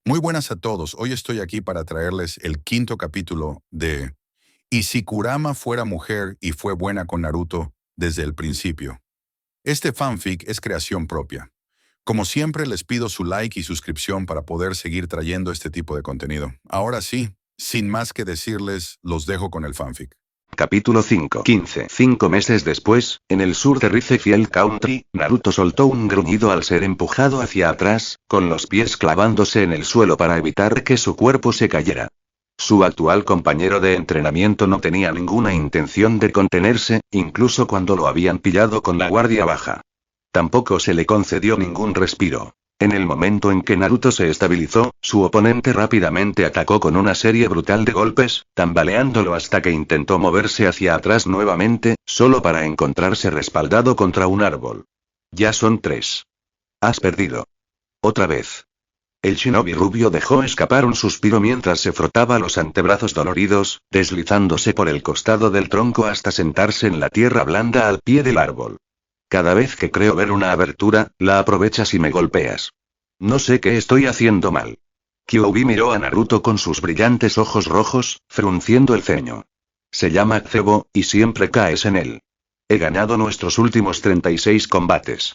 Muy buenas a todos. Hoy estoy aquí para traerles el quinto capítulo de "Y si Kurama fuera mujer y fue buena con Naruto desde el principio". Este fanfic es creación propia. Como siempre, les pido su like y suscripción para poder seguir trayendo este tipo de contenido. Ahora sí, sin más que decirles, los dejo con el fanfic. Capítulo 5. 15. 5 meses después, en el sur de Ricefield Country, Naruto soltó un gruñido al ser empujado hacia atrás, con los pies clavándose en el suelo para evitar que su cuerpo se cayera. Su actual compañero de entrenamiento no tenía ninguna intención de contenerse, incluso cuando lo habían pillado con la guardia baja. Tampoco se le concedió ningún respiro. En el momento en que Naruto se estabilizó, su oponente rápidamente atacó con una serie brutal de golpes, tambaleándolo hasta que intentó moverse hacia atrás nuevamente, solo para encontrarse respaldado contra un árbol. Ya son 3. Has perdido. Otra vez. El shinobi rubio dejó escapar un suspiro mientras se frotaba los antebrazos doloridos, deslizándose por el costado del tronco hasta sentarse en la tierra blanda al pie del árbol. Cada vez que creo ver una abertura, la aprovechas y me golpeas. No sé qué estoy haciendo mal. Kyuubi miró a Naruto con sus brillantes ojos rojos, frunciendo el ceño. Se llama Cebo, y siempre caes en él. He ganado nuestros últimos 36 combates.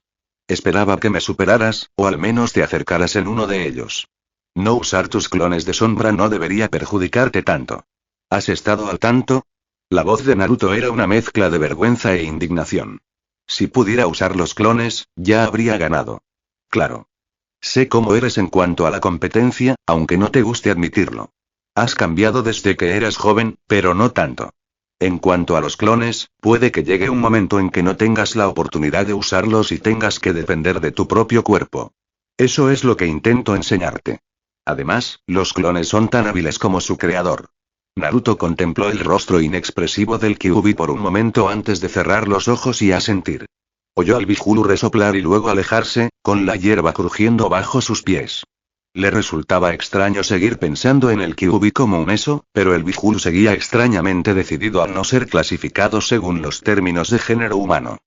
Esperaba que me superaras, o al menos te acercaras en uno de ellos. No usar tus clones de sombra no debería perjudicarte tanto. ¿Has estado al tanto? La voz de Naruto era una mezcla de vergüenza e indignación. Si pudiera usar los clones, ya habría ganado. Claro. Sé cómo eres en cuanto a la competencia, aunque no te guste admitirlo. Has cambiado desde que eras joven, pero no tanto. En cuanto a los clones, puede que llegue un momento en que no tengas la oportunidad de usarlos y tengas que depender de tu propio cuerpo. Eso es lo que intento enseñarte. Además, los clones son tan hábiles como su creador. Naruto contempló el rostro inexpresivo del Kyuubi por un momento antes de cerrar los ojos y asentir. Oyó al Bihulu resoplar y luego alejarse, con la hierba crujiendo bajo sus pies. Le resultaba extraño seguir pensando en el Kyuubi como un eso, pero el Bihulu seguía extrañamente decidido a no ser clasificado según los términos de género humano.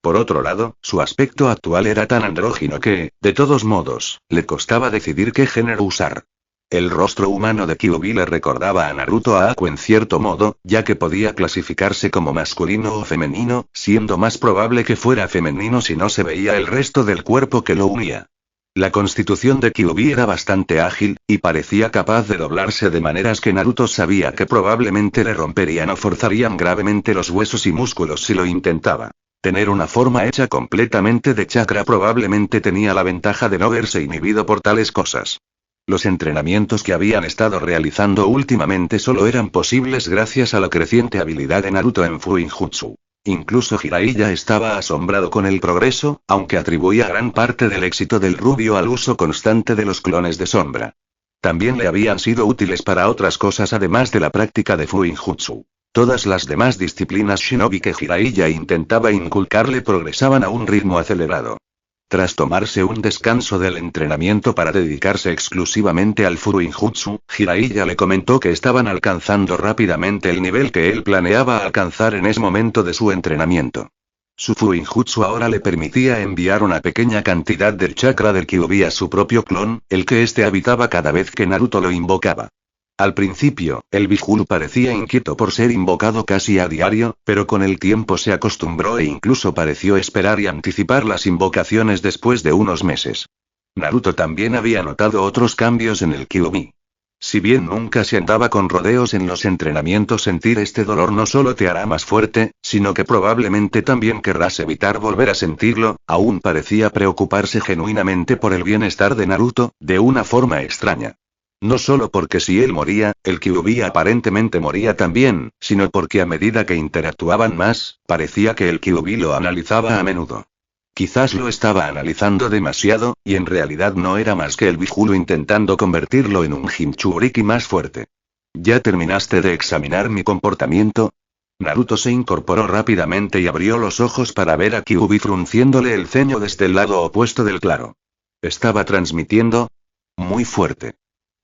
Por otro lado, su aspecto actual era tan andrógino que, de todos modos, le costaba decidir qué género usar. El rostro humano de Kyuubi le recordaba a Naruto a Aku en cierto modo, ya que podía clasificarse como masculino o femenino, siendo más probable que fuera femenino si no se veía el resto del cuerpo que lo unía. La constitución de Kyuubi era bastante ágil, y parecía capaz de doblarse de maneras que Naruto sabía que probablemente le romperían o forzarían gravemente los huesos y músculos si lo intentaba. Tener una forma hecha completamente de chakra probablemente tenía la ventaja de no verse inhibido por tales cosas. Los entrenamientos que habían estado realizando últimamente solo eran posibles gracias a la creciente habilidad de Naruto en Fuinjutsu. Incluso Jiraiya estaba asombrado con el progreso, aunque atribuía gran parte del éxito del rubio al uso constante de los clones de sombra. También le habían sido útiles para otras cosas además de la práctica de Fuinjutsu. Todas las demás disciplinas shinobi que Jiraiya intentaba inculcarle progresaban a un ritmo acelerado. Tras tomarse un descanso del entrenamiento para dedicarse exclusivamente al Fuinjutsu, Jiraiya le comentó que estaban alcanzando rápidamente el nivel que él planeaba alcanzar en ese momento de su entrenamiento. Su Fuinjutsu ahora le permitía enviar una pequeña cantidad del chakra del Kyuubi a su propio clon, el que éste habitaba cada vez que Naruto lo invocaba. Al principio, el Bihulu parecía inquieto por ser invocado casi a diario, pero con el tiempo se acostumbró e incluso pareció esperar y anticipar las invocaciones después de unos meses. Naruto también había notado otros cambios en el Kyuubi. Si bien nunca se andaba con rodeos en los entrenamientos, sentir este dolor no solo te hará más fuerte, sino que probablemente también querrás evitar volver a sentirlo. Aún parecía preocuparse genuinamente por el bienestar de Naruto, de una forma extraña. No solo porque si él moría, el Kyuubi aparentemente moría también, sino porque a medida que interactuaban más, parecía que el Kyuubi lo analizaba a menudo. Quizás lo estaba analizando demasiado, y en realidad no era más que el Bihulu intentando convertirlo en un Jinchuriki más fuerte. ¿Ya terminaste de examinar mi comportamiento? Naruto se incorporó rápidamente y abrió los ojos para ver a Kyuubi frunciéndole el ceño desde el lado opuesto del claro. ¿Estaba transmitiendo? Muy fuerte.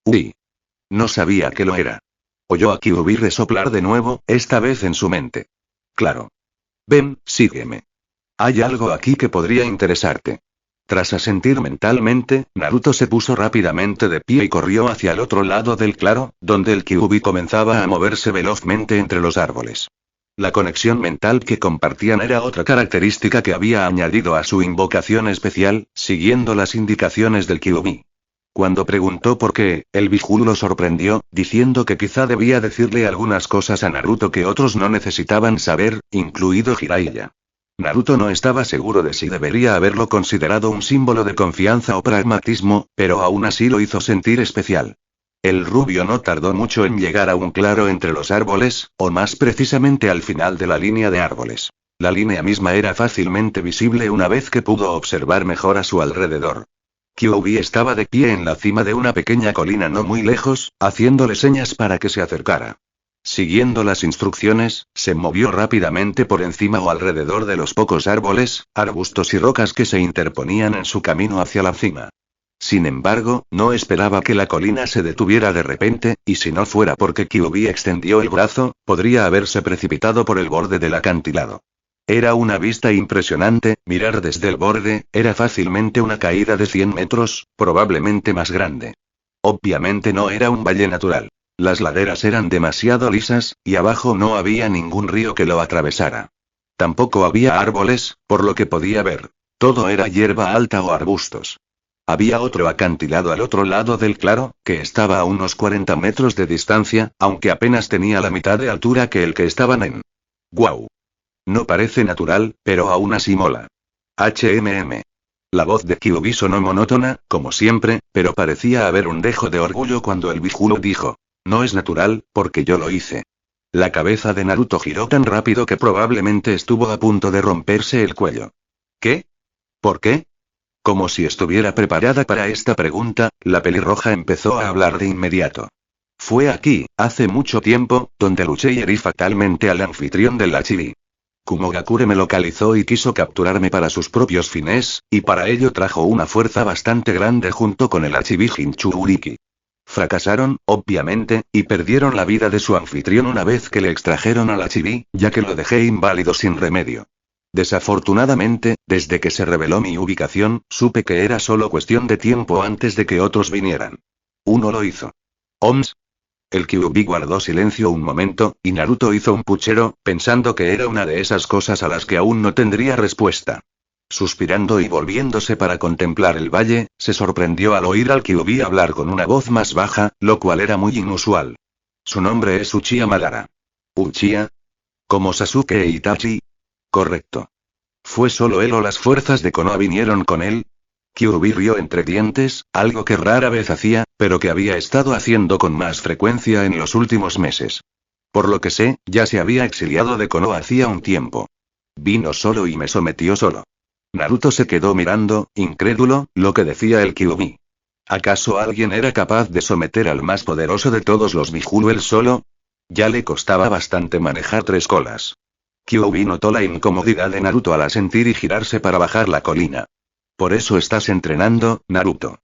Uy. No sabía que lo era. Oyó a Kyuubi resoplar de nuevo, esta vez en su mente. Claro. Ven, sígueme. Hay algo aquí que podría interesarte. Tras asentir mentalmente, Naruto se puso rápidamente de pie y corrió hacia el otro lado del claro, donde el Kyuubi comenzaba a moverse velozmente entre los árboles. La conexión mental que compartían era otra característica que había añadido a su invocación especial, siguiendo las indicaciones del Kyuubi. Cuando preguntó por qué, el Biju lo sorprendió, diciendo que quizá debía decirle algunas cosas a Naruto que otros no necesitaban saber, incluido Jiraiya. Naruto no estaba seguro de si debería haberlo considerado un símbolo de confianza o pragmatismo, pero aún así lo hizo sentir especial. El rubio no tardó mucho en llegar a un claro entre los árboles, o más precisamente al final de la línea de árboles. La línea misma era fácilmente visible una vez que pudo observar mejor a su alrededor. Kyuubi estaba de pie en la cima de una pequeña colina no muy lejos, haciéndole señas para que se acercara. Siguiendo las instrucciones, se movió rápidamente por encima o alrededor de los pocos árboles, arbustos y rocas que se interponían en su camino hacia la cima. Sin embargo, no esperaba que la colina se detuviera de repente, y si no fuera porque Kyuubi extendió el brazo, podría haberse precipitado por el borde del acantilado. Era una vista impresionante, mirar desde el borde, era fácilmente una caída de 100 metros, probablemente más grande. Obviamente no era un valle natural. Las laderas eran demasiado lisas, y abajo no había ningún río que lo atravesara. Tampoco había árboles, por lo que podía ver. Todo era hierba alta o arbustos. Había otro acantilado al otro lado del claro, que estaba a unos 40 metros de distancia, aunque apenas tenía la mitad de altura que el que estaban en. ¡Guau! No parece natural, pero aún así mola. HMM. La voz de Kyuubi sonó monótona, como siempre, pero parecía haber un dejo de orgullo cuando el Biju dijo. No es natural, porque yo lo hice. La cabeza de Naruto giró tan rápido que probablemente estuvo a punto de romperse el cuello. ¿Qué? ¿Por qué? Como si estuviera preparada para esta pregunta, la pelirroja empezó a hablar de inmediato. Fue aquí, hace mucho tiempo, donde luché y herí fatalmente al anfitrión del Hachibi. Kumogakure me localizó y quiso capturarme para sus propios fines, y para ello trajo una fuerza bastante grande junto con el Hachibi Jinchuriki. Fracasaron, obviamente, y perdieron la vida de su anfitrión una vez que le extrajeron al Hachibi, ya que lo dejé inválido sin remedio. Desafortunadamente, desde que se reveló mi ubicación, supe que era solo cuestión de tiempo antes de que otros vinieran. Uno lo hizo. ¿Oms? El Kyuubi guardó silencio un momento, y Naruto hizo un puchero, pensando que era una de esas cosas a las que aún no tendría respuesta. Suspirando y volviéndose para contemplar el valle, se sorprendió al oír al Kyuubi hablar con una voz más baja, lo cual era muy inusual. Su nombre es Uchiha Madara. ¿Uchiha? ¿Como Sasuke e Itachi? Correcto. ¿Fue solo él o las fuerzas de Konoha vinieron con él? Kyuubi rió entre dientes, algo que rara vez hacía, pero que había estado haciendo con más frecuencia en los últimos meses. Por lo que sé, ya se había exiliado de Konoha hacía un tiempo. Vino solo y me sometió solo. Naruto se quedó mirando, incrédulo, lo que decía el Kyuubi. ¿Acaso alguien era capaz de someter al más poderoso de todos los Biju él solo? Ya le costaba bastante manejar 3 colas. Kyuubi notó la incomodidad de Naruto al asentir y girarse para bajar la colina. Por eso estás entrenando, Naruto.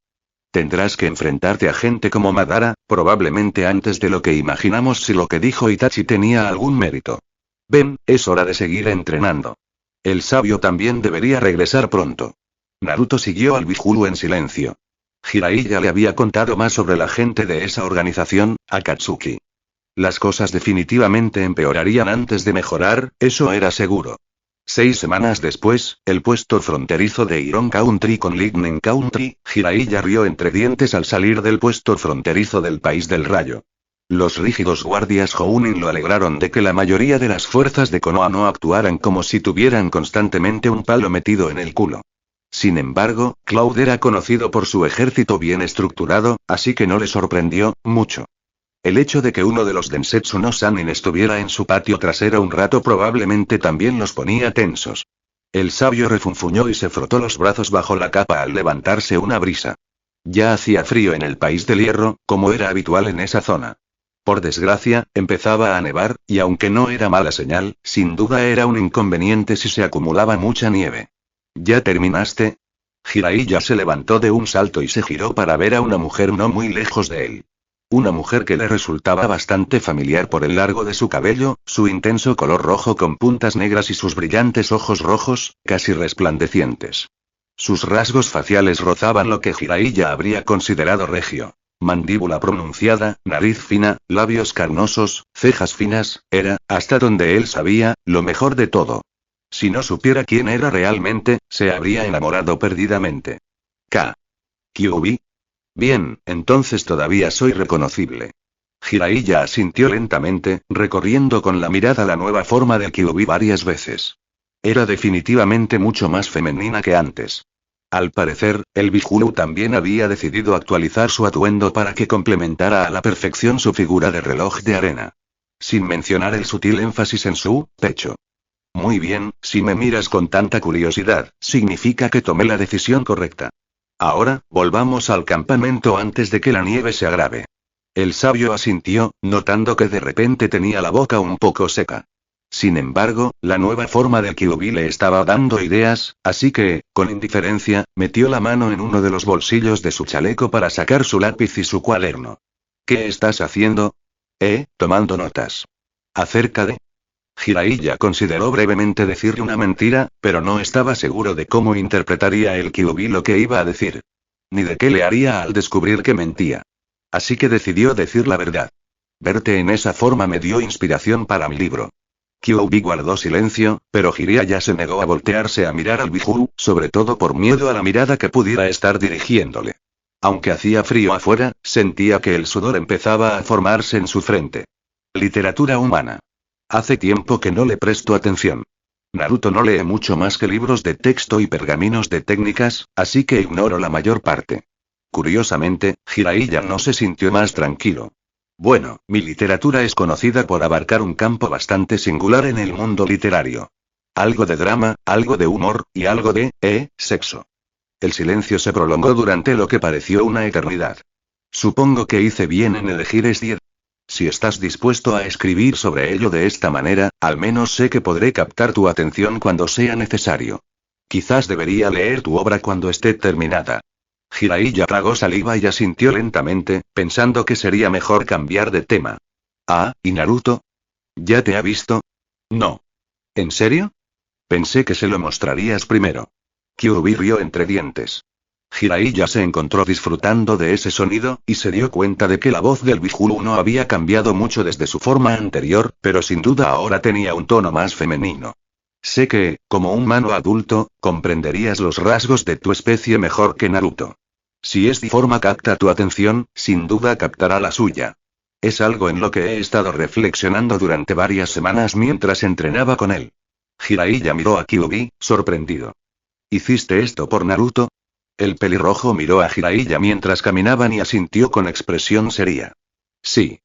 Tendrás que enfrentarte a gente como Madara, probablemente antes de lo que imaginamos si lo que dijo Itachi tenía algún mérito. Ven, es hora de seguir entrenando. El sabio también debería regresar pronto. Naruto siguió al Biju en silencio. Jiraiya le había contado más sobre la gente de esa organización, Akatsuki. Las cosas definitivamente empeorarían antes de mejorar, eso era seguro. 6 semanas después, el puesto fronterizo de Iron Country con Lightning Country, Jiraiya rió entre dientes al salir del puesto fronterizo del País del Rayo. Los rígidos guardias Jounin lo alegraron de que la mayoría de las fuerzas de Konoha no actuaran como si tuvieran constantemente un palo metido en el culo. Sin embargo, Cloud era conocido por su ejército bien estructurado, así que no le sorprendió mucho. El hecho de que uno de los Densetsu no Sannin estuviera en su patio trasero un rato probablemente también los ponía tensos. El sabio refunfuñó y se frotó los brazos bajo la capa al levantarse una brisa. Ya hacía frío en el País del Hierro, como era habitual en esa zona. Por desgracia, empezaba a nevar, y aunque no era mala señal, sin duda era un inconveniente si se acumulaba mucha nieve. ¿Ya terminaste? Jiraiya se levantó de un salto y se giró para ver a una mujer no muy lejos de él. Una mujer que le resultaba bastante familiar por el largo de su cabello, su intenso color rojo con puntas negras y sus brillantes ojos rojos, casi resplandecientes. Sus rasgos faciales rozaban lo que Jiraiya habría considerado regio. Mandíbula pronunciada, nariz fina, labios carnosos, cejas finas, era, hasta donde él sabía, lo mejor de todo. Si no supiera quién era realmente, se habría enamorado perdidamente. Kyuubi. Bien, entonces todavía soy reconocible. Jiraiya asintió lentamente, recorriendo con la mirada la nueva forma de Kyuubi varias veces. Era definitivamente mucho más femenina que antes. Al parecer, el Bihulu también había decidido actualizar su atuendo para que complementara a la perfección su figura de reloj de arena. Sin mencionar el sutil énfasis en su pecho. Muy bien, si me miras con tanta curiosidad, significa que tomé la decisión correcta. Ahora, volvamos al campamento antes de que la nieve se agrave. El sabio asintió, notando que de repente tenía la boca un poco seca. Sin embargo, la nueva forma de Kyuubi le estaba dando ideas, así que, con indiferencia, metió la mano en uno de los bolsillos de su chaleco para sacar su lápiz y su cuaderno. ¿Qué estás haciendo? Tomando notas. ¿Acerca de? Jiraiya consideró brevemente decirle una mentira, pero no estaba seguro de cómo interpretaría el Kyuubi lo que iba a decir. Ni de qué le haría al descubrir que mentía. Así que decidió decir la verdad. Verte en esa forma me dio inspiración para mi libro. Kyuubi guardó silencio, pero Jiraiya se negó a voltearse a mirar al Bihulu, sobre todo por miedo a la mirada que pudiera estar dirigiéndole. Aunque hacía frío afuera, sentía que el sudor empezaba a formarse en su frente. Literatura humana. Hace tiempo que no le presto atención. Naruto no lee mucho más que libros de texto y pergaminos de técnicas, así que ignoro la mayor parte. Curiosamente, Jiraiya no se sintió más tranquilo. Bueno, mi literatura es conocida por abarcar un campo bastante singular en el mundo literario. Algo de drama, algo de humor, y algo de, sexo. El silencio se prolongó durante lo que pareció una eternidad. Supongo que hice bien en elegir este. Si estás dispuesto a escribir sobre ello de esta manera, al menos sé que podré captar tu atención cuando sea necesario. Quizás debería leer tu obra cuando esté terminada. Jiraiya tragó saliva y asintió lentamente, pensando que sería mejor cambiar de tema. ¿Y Naruto? ¿Ya te ha visto? No. ¿En serio? Pensé que se lo mostrarías primero. Kyuubi rió entre dientes. Jiraiya se encontró disfrutando de ese sonido, y se dio cuenta de que la voz del Bihulu no había cambiado mucho desde su forma anterior, pero sin duda ahora tenía un tono más femenino. Sé que, como humano adulto, comprenderías los rasgos de tu especie mejor que Naruto. Si esta forma capta tu atención, sin duda captará la suya. Es algo en lo que he estado reflexionando durante varias semanas mientras entrenaba con él. Jiraiya miró a Kyuubi, sorprendido. ¿Hiciste esto por Naruto? El pelirrojo miró a Jiraiya mientras caminaban y asintió con expresión seria. Sí.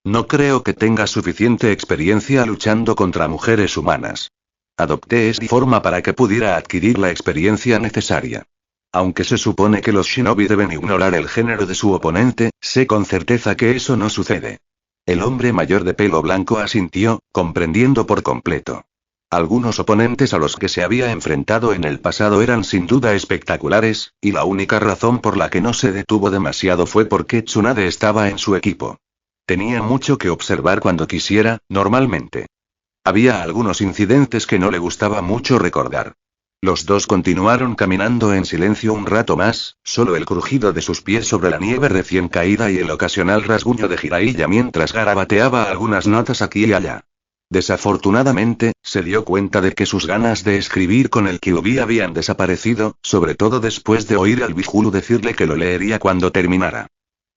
No creo que tenga suficiente experiencia luchando contra mujeres humanas. Adopté esta forma para que pudiera adquirir la experiencia necesaria. Aunque se supone que los shinobi deben ignorar el género de su oponente, sé con certeza que eso no sucede. El hombre mayor de pelo blanco asintió, comprendiendo por completo. Algunos oponentes a los que se había enfrentado en el pasado eran sin duda espectaculares, y la única razón por la que no se detuvo demasiado fue porque Tsunade estaba en su equipo. Tenía mucho que observar cuando quisiera, normalmente. Había algunos incidentes que no le gustaba mucho recordar. Los dos continuaron caminando en silencio un rato más, solo el crujido de sus pies sobre la nieve recién caída y el ocasional rasguño de Jiraiya mientras garabateaba algunas notas aquí y allá. Desafortunadamente, se dio cuenta de que sus ganas de escribir con el Kyuubi habían desaparecido, sobre todo después de oír al Bihulu decirle que lo leería cuando terminara.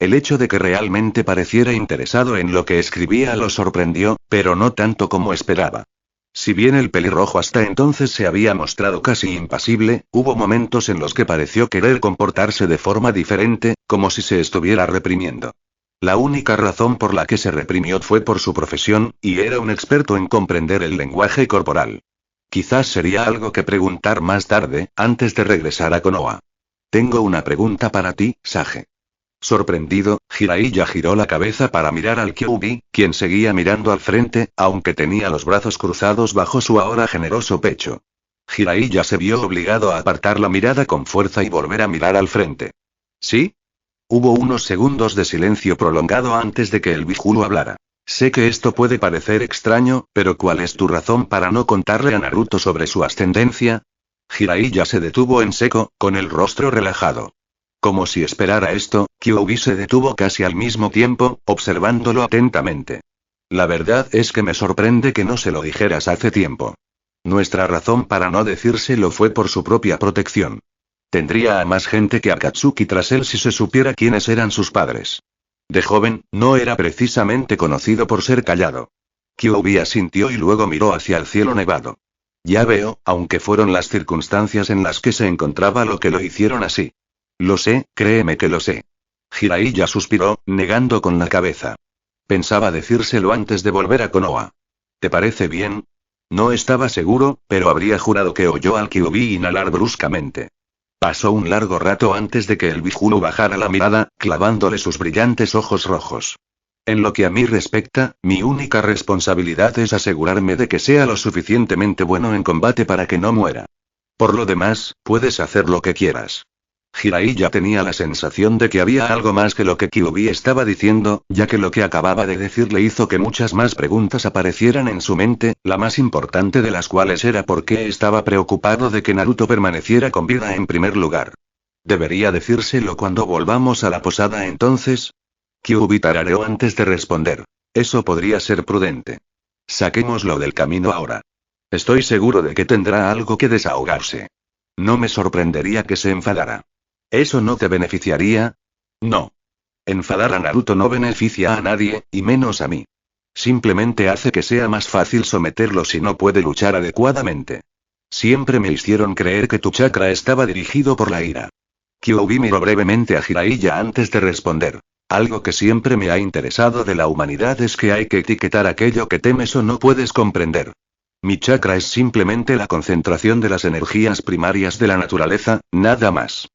El hecho de que realmente pareciera interesado en lo que escribía lo sorprendió, pero no tanto como esperaba. Si bien el pelirrojo hasta entonces se había mostrado casi impasible, hubo momentos en los que pareció querer comportarse de forma diferente, como si se estuviera reprimiendo. La única razón por la que se reprimió fue por su profesión, y era un experto en comprender el lenguaje corporal. Quizás sería algo que preguntar más tarde, antes de regresar a Konoha. Tengo una pregunta para ti, Sage. Sorprendido, Jiraiya giró la cabeza para mirar al Kyuubi, quien seguía mirando al frente, aunque tenía los brazos cruzados bajo su ahora generoso pecho. Jiraiya se vio obligado a apartar la mirada con fuerza y volver a mirar al frente. ¿Sí? Hubo unos segundos de silencio prolongado antes de que el Bihulu hablara. Sé que esto puede parecer extraño, pero ¿cuál es tu razón para no contarle a Naruto sobre su ascendencia? Jiraiya se detuvo en seco, con el rostro relajado. Como si esperara esto, Kyuubi se detuvo casi al mismo tiempo, observándolo atentamente. La verdad es que me sorprende que no se lo dijeras hace tiempo. Nuestra razón para no decírselo fue por su propia protección. Tendría a más gente que Akatsuki tras él si se supiera quiénes eran sus padres. De joven, no era precisamente conocido por ser callado. Kyuubi asintió y luego miró hacia el cielo nevado. Ya veo, aunque fueron las circunstancias en las que se encontraba lo que lo hicieron así. Lo sé, créeme que lo sé. Jiraiya suspiró, negando con la cabeza. Pensaba decírselo antes de volver a Konoha. ¿Te parece bien? No estaba seguro, pero habría jurado que oyó al Kyuubi inhalar bruscamente. Pasó un largo rato antes de que el Bijulu bajara la mirada, clavándole sus brillantes ojos rojos. En lo que a mí respecta, mi única responsabilidad es asegurarme de que sea lo suficientemente bueno en combate para que no muera. Por lo demás, puedes hacer lo que quieras. Jiraiya tenía la sensación de que había algo más que lo que Kyuubi estaba diciendo, ya que lo que acababa de decir le hizo que muchas más preguntas aparecieran en su mente, la más importante de las cuales era por qué estaba preocupado de que Naruto permaneciera con vida en primer lugar. ¿Debería decírselo cuando volvamos a la posada entonces? Kyuubi tarareó antes de responder. Eso podría ser prudente. Saquémoslo del camino ahora. Estoy seguro de que tendrá algo que desahogarse. No me sorprendería que se enfadara. ¿Eso no te beneficiaría? No. Enfadar a Naruto no beneficia a nadie, y menos a mí. Simplemente hace que sea más fácil someterlo si no puede luchar adecuadamente. Siempre me hicieron creer que tu chakra estaba dirigido por la ira. Kyuubi miró brevemente a Jiraiya antes de responder. Algo que siempre me ha interesado de la humanidad es que hay que etiquetar aquello que temes o no puedes comprender. Mi chakra es simplemente la concentración de las energías primarias de la naturaleza, nada más.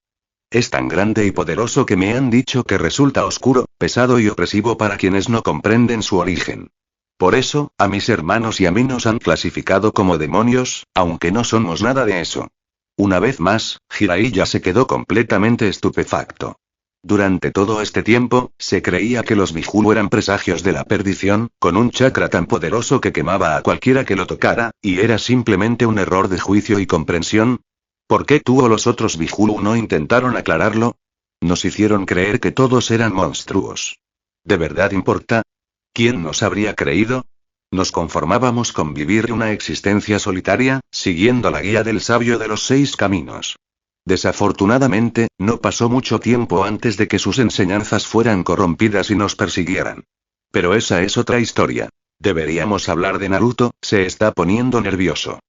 Es tan grande y poderoso que me han dicho que resulta oscuro, pesado y opresivo para quienes no comprenden su origen. Por eso, a mis hermanos y a mí nos han clasificado como demonios, aunque no somos nada de eso. Una vez más, Jiraiya se quedó completamente estupefacto. Durante todo este tiempo, se creía que los Bijulu eran presagios de la perdición, con un chakra tan poderoso que quemaba a cualquiera que lo tocara, y era simplemente un error de juicio y comprensión. ¿Por qué tú o los otros Bijulu no intentaron aclararlo? Nos hicieron creer que todos eran monstruos. ¿De verdad importa? ¿Quién nos habría creído? Nos conformábamos con vivir una existencia solitaria, siguiendo la guía del sabio de los 6 caminos. Desafortunadamente, no pasó mucho tiempo antes de que sus enseñanzas fueran corrompidas y nos persiguieran. Pero esa es otra historia. Deberíamos hablar de Naruto, se está poniendo nervioso.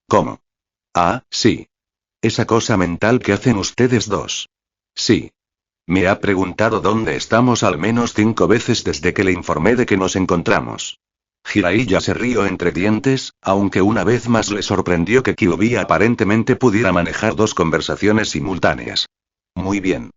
¿Cómo? Ah, sí. Esa cosa mental que hacen ustedes dos. Sí. Me ha preguntado dónde estamos al menos 5 veces desde que le informé de que nos encontramos. Jiraiya se rió entre dientes, aunque una vez más le sorprendió que Kyuubi aparentemente pudiera manejar 2 conversaciones simultáneas. Muy bien.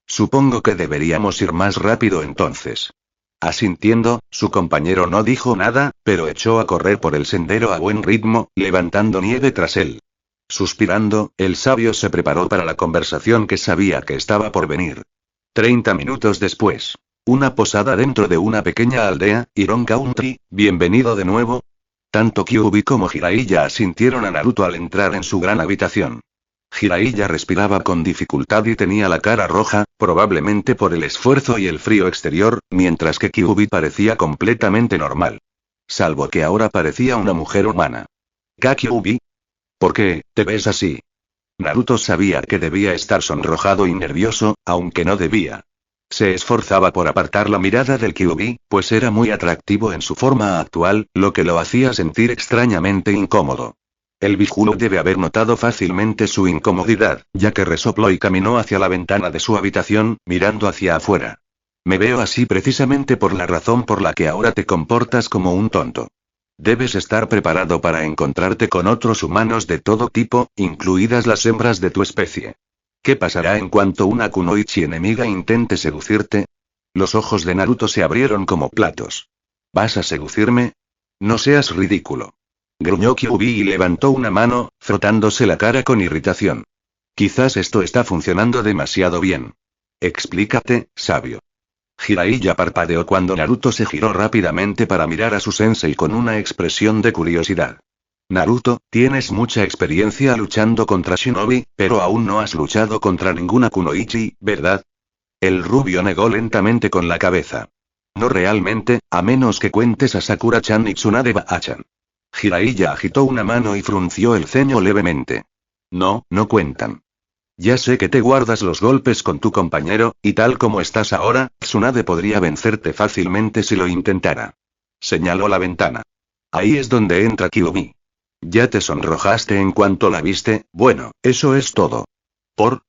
Supongo que deberíamos ir más rápido entonces. Asintiendo, su compañero no dijo nada, pero echó a correr por el sendero a buen ritmo, levantando nieve tras él. Suspirando, el sabio se preparó para la conversación que sabía que estaba por venir. 30 minutos después. Una posada dentro de una pequeña aldea, Iron Country, bienvenido de nuevo. Tanto Kyuubi como Jiraiya asintieron a Naruto al entrar en su gran habitación. Jiraiya respiraba con dificultad y tenía la cara roja, probablemente por el esfuerzo y el frío exterior, mientras que Kyuubi parecía completamente normal. Salvo que ahora parecía una mujer humana. ¿Kyuubi? ¿Por qué te ves así? Naruto sabía que debía estar sonrojado y nervioso, aunque no debía. Se esforzaba por apartar la mirada del Kyuubi, pues era muy atractivo en su forma actual, lo que lo hacía sentir extrañamente incómodo. El Bijulu debe haber notado fácilmente su incomodidad, ya que resopló y caminó hacia la ventana de su habitación, mirando hacia afuera. Me veo así precisamente por la razón por la que ahora te comportas como un tonto. Debes estar preparado para encontrarte con otros humanos de todo tipo, incluidas las hembras de tu especie. ¿Qué pasará en cuanto una kunoichi enemiga intente seducirte? Los ojos de Naruto se abrieron como platos. ¿Vas a seducirme? No seas ridículo. Gruñó Kyuubi y levantó una mano, frotándose la cara con irritación. Quizás esto está funcionando demasiado bien. Explícate, sabio. Jiraiya parpadeó cuando Naruto se giró rápidamente para mirar a su sensei con una expresión de curiosidad. Naruto, tienes mucha experiencia luchando contra shinobi, pero aún no has luchado contra ninguna kunoichi, ¿verdad? El rubio negó lentamente con la cabeza. No realmente, a menos que cuentes a Sakura-chan y Tsunade Baa-chan. Jiraiya agitó una mano y frunció el ceño levemente. No, no cuentan. Ya sé que te guardas los golpes con tu compañero, y tal como estás ahora, Tsunade podría vencerte fácilmente si lo intentara. Señaló la ventana. Ahí es donde entra Kyuubi. ¿Ya te sonrojaste en cuanto la viste? Bueno, eso es todo.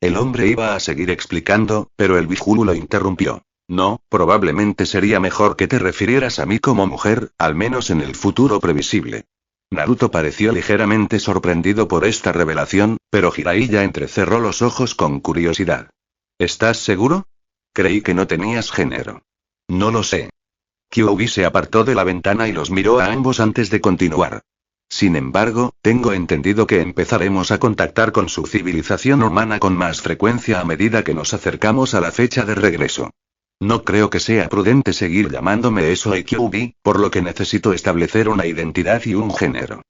El hombre iba a seguir explicando, pero el Biju lo interrumpió. No, probablemente sería mejor que te refirieras a mí como mujer, al menos en el futuro previsible. Naruto pareció ligeramente sorprendido por esta revelación, pero Jiraiya entrecerró los ojos con curiosidad. ¿Estás seguro? Creí que no tenías género. No lo sé. Kyuubi se apartó de la ventana y los miró a ambos antes de continuar. Sin embargo, tengo entendido que empezaremos a contactar con su civilización humana con más frecuencia a medida que nos acercamos a la fecha de regreso. No creo que sea prudente seguir llamándome eso a Kyuubi, por lo que necesito establecer una identidad y un género.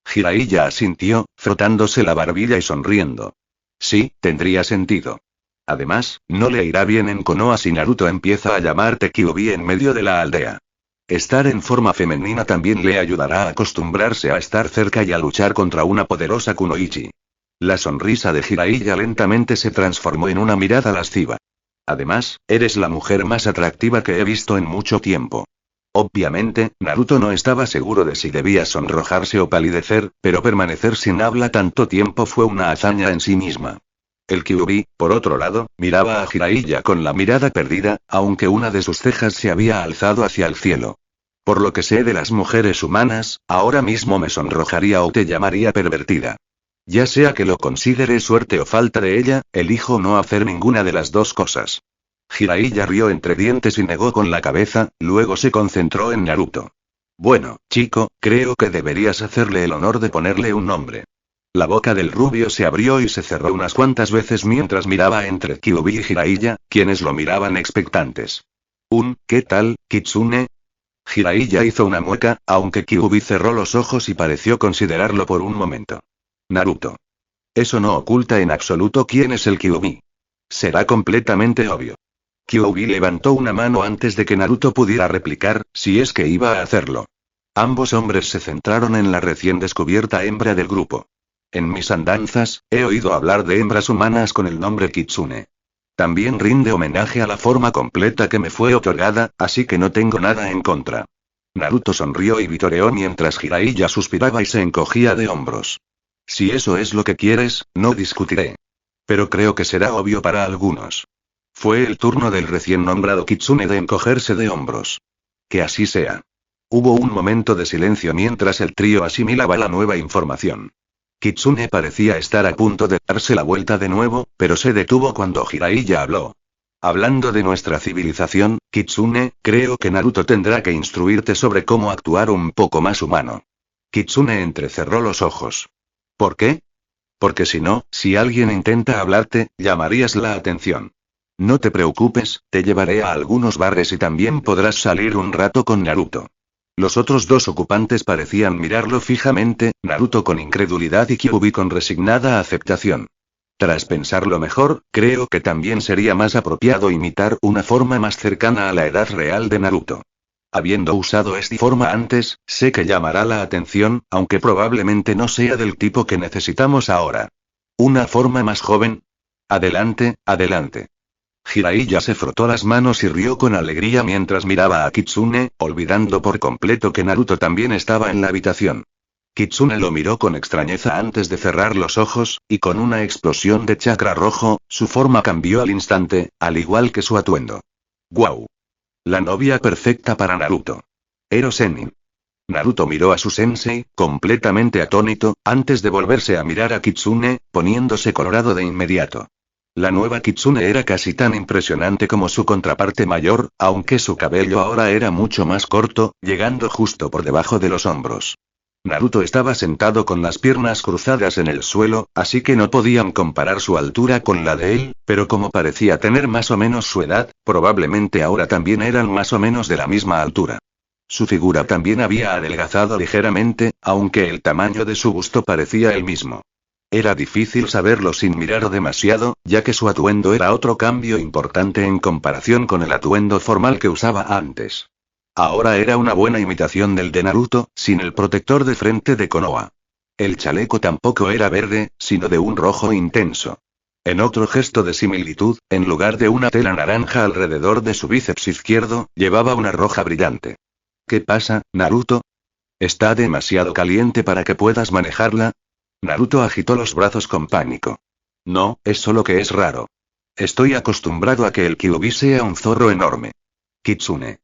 Jiraiya asintió, frotándose la barbilla y sonriendo. Sí, tendría sentido. Además, no le irá bien en Konoha si Naruto empieza a llamarte Kyuubi en medio de la aldea. Estar en forma femenina también le ayudará a acostumbrarse a estar cerca y a luchar contra una poderosa kunoichi. La sonrisa de Jiraiya lentamente se transformó en una mirada lasciva. Además, eres la mujer más atractiva que he visto en mucho tiempo. Obviamente, Naruto no estaba seguro de si debía sonrojarse o palidecer, pero permanecer sin habla tanto tiempo fue una hazaña en sí misma. El Kyuubi, por otro lado, miraba a Jiraiya con la mirada perdida, aunque una de sus cejas se había alzado hacia el cielo. Por lo que sé de las mujeres humanas, ahora mismo me sonrojaría o te llamaría pervertida. Ya sea que lo considere suerte o falta de ella, elijo no hacer ninguna de las dos cosas. Jiraiya rió entre dientes y negó con la cabeza, luego se concentró en Naruto. Bueno, chico, creo que deberías hacerle el honor de ponerle un nombre. La boca del rubio se abrió y se cerró unas cuantas veces mientras miraba entre Kyuubi y Jiraiya, quienes lo miraban expectantes. ¿Qué tal, Kitsune? Jiraiya hizo una mueca, aunque Kyuubi cerró los ojos y pareció considerarlo por un momento. Naruto. Eso no oculta en absoluto quién es el Kyuubi. Será completamente obvio. Kyuubi levantó una mano antes de que Naruto pudiera replicar, si es que iba a hacerlo. Ambos hombres se centraron en la recién descubierta hembra del grupo. En mis andanzas, he oído hablar de hembras humanas con el nombre Kitsune. También rinde homenaje a la forma completa que me fue otorgada, así que no tengo nada en contra. Naruto sonrió y vitoreó mientras Jiraiya suspiraba y se encogía de hombros. Si eso es lo que quieres, no discutiré. Pero creo que será obvio para algunos. Fue el turno del recién nombrado Kitsune de encogerse de hombros. Que así sea. Hubo un momento de silencio mientras el trío asimilaba la nueva información. Kitsune parecía estar a punto de darse la vuelta de nuevo, pero se detuvo cuando Jiraiya habló. Hablando de nuestra civilización, Kitsune, creo que Naruto tendrá que instruirte sobre cómo actuar un poco más humano. Kitsune entrecerró los ojos. ¿Por qué? Porque si alguien intenta hablarte, llamarías la atención. No te preocupes, te llevaré a algunos bares y también podrás salir un rato con Naruto. Los otros dos ocupantes parecían mirarlo fijamente, Naruto con incredulidad y Kyuubi con resignada aceptación. Tras pensarlo mejor, creo que también sería más apropiado imitar una forma más cercana a la edad real de Naruto. Habiendo usado esta forma antes, sé que llamará la atención, aunque probablemente no sea del tipo que necesitamos ahora. ¿Una forma más joven? Adelante, adelante. Jiraiya se frotó las manos y rió con alegría mientras miraba a Kitsune, olvidando por completo que Naruto también estaba en la habitación. Kitsune lo miró con extrañeza antes de cerrar los ojos, y con una explosión de chakra rojo, su forma cambió al instante, al igual que su atuendo. ¡Guau! La novia perfecta para Naruto. Ero Sennin. Naruto miró a su sensei, completamente atónito, antes de volverse a mirar a Kitsune, poniéndose colorado de inmediato. La nueva Kitsune era casi tan impresionante como su contraparte mayor, aunque su cabello ahora era mucho más corto, llegando justo por debajo de los hombros. Naruto estaba sentado con las piernas cruzadas en el suelo, así que no podían comparar su altura con la de él, pero como parecía tener más o menos su edad, probablemente ahora también eran más o menos de la misma altura. Su figura también había adelgazado ligeramente, aunque el tamaño de su busto parecía el mismo. Era difícil saberlo sin mirar demasiado, ya que su atuendo era otro cambio importante en comparación con el atuendo formal que usaba antes. Ahora era una buena imitación del de Naruto, sin el protector de frente de Konoha. El chaleco tampoco era verde, sino de un rojo intenso. En otro gesto de similitud, en lugar de una tela naranja alrededor de su bíceps izquierdo, llevaba una roja brillante. ¿Qué pasa, Naruto? ¿Está demasiado caliente para que puedas manejarla? Naruto agitó los brazos con pánico. No, es solo que es raro. Estoy acostumbrado a que el Kyuubi sea un zorro enorme. Kitsune.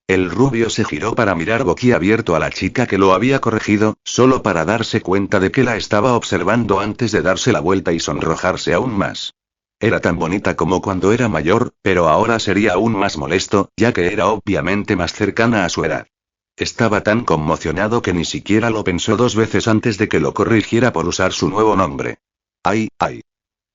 El rubio se giró para mirar boquiabierto a la chica que lo había corregido, solo para darse cuenta de que la estaba observando antes de darse la vuelta y sonrojarse aún más. Era tan bonita como cuando era mayor, pero ahora sería aún más molesto, ya que era obviamente más cercana a su edad. Estaba tan conmocionado que ni siquiera lo pensó dos veces antes de que lo corrigiera por usar su nuevo nombre. ¡Ay, ay!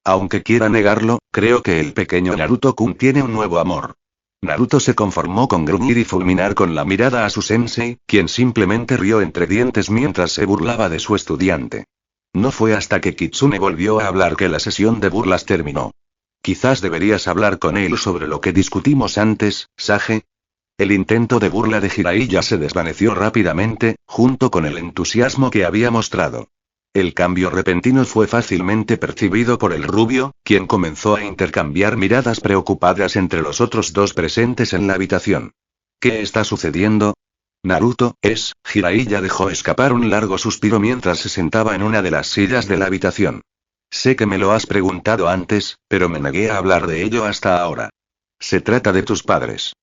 Aunque quiera negarlo, creo que el pequeño Naruto-kun tiene un nuevo amor. Naruto se conformó con gruñir y fulminar con la mirada a su sensei, quien simplemente rió entre dientes mientras se burlaba de su estudiante. No fue hasta que Kitsune volvió a hablar que la sesión de burlas terminó. Quizás deberías hablar con él sobre lo que discutimos antes, Sage. El intento de burla de Jiraiya se desvaneció rápidamente, junto con el entusiasmo que había mostrado. El cambio repentino fue fácilmente percibido por el rubio, quien comenzó a intercambiar miradas preocupadas entre los otros dos presentes en la habitación. ¿Qué está sucediendo? Naruto, Jiraiya dejó escapar un largo suspiro mientras se sentaba en una de las sillas de la habitación. Sé que me lo has preguntado antes, pero me negué a hablar de ello hasta ahora. Se trata de tus padres.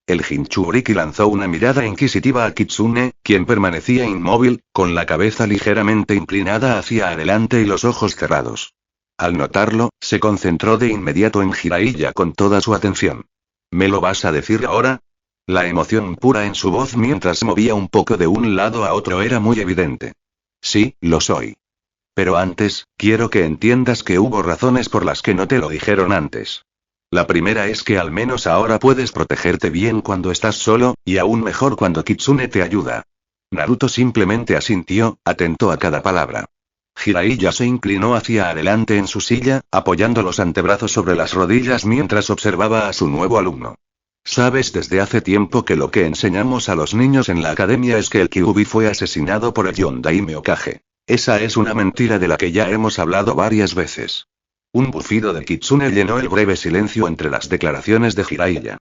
El Jinchuriki lanzó una mirada inquisitiva a Kitsune, quien permanecía inmóvil, con la cabeza ligeramente inclinada hacia adelante y los ojos cerrados. Al notarlo, se concentró de inmediato en Jiraiya con toda su atención. ¿Me lo vas a decir ahora? La emoción pura en su voz mientras movía un poco de un lado a otro era muy evidente. Sí, lo soy. Pero antes, quiero que entiendas que hubo razones por las que no te lo dijeron antes. La primera es que al menos ahora puedes protegerte bien cuando estás solo, y aún mejor cuando Kitsune te ayuda. Naruto simplemente asintió, atento a cada palabra. Jiraiya se inclinó hacia adelante en su silla, apoyando los antebrazos sobre las rodillas mientras observaba a su nuevo alumno. Sabes desde hace tiempo que lo que enseñamos a los niños en la academia es que el Kyuubi fue asesinado por el Yondaime Hokage. Esa es una mentira de la que ya hemos hablado varias veces. Un bufido de Kitsune llenó el breve silencio entre las declaraciones de Jiraiya.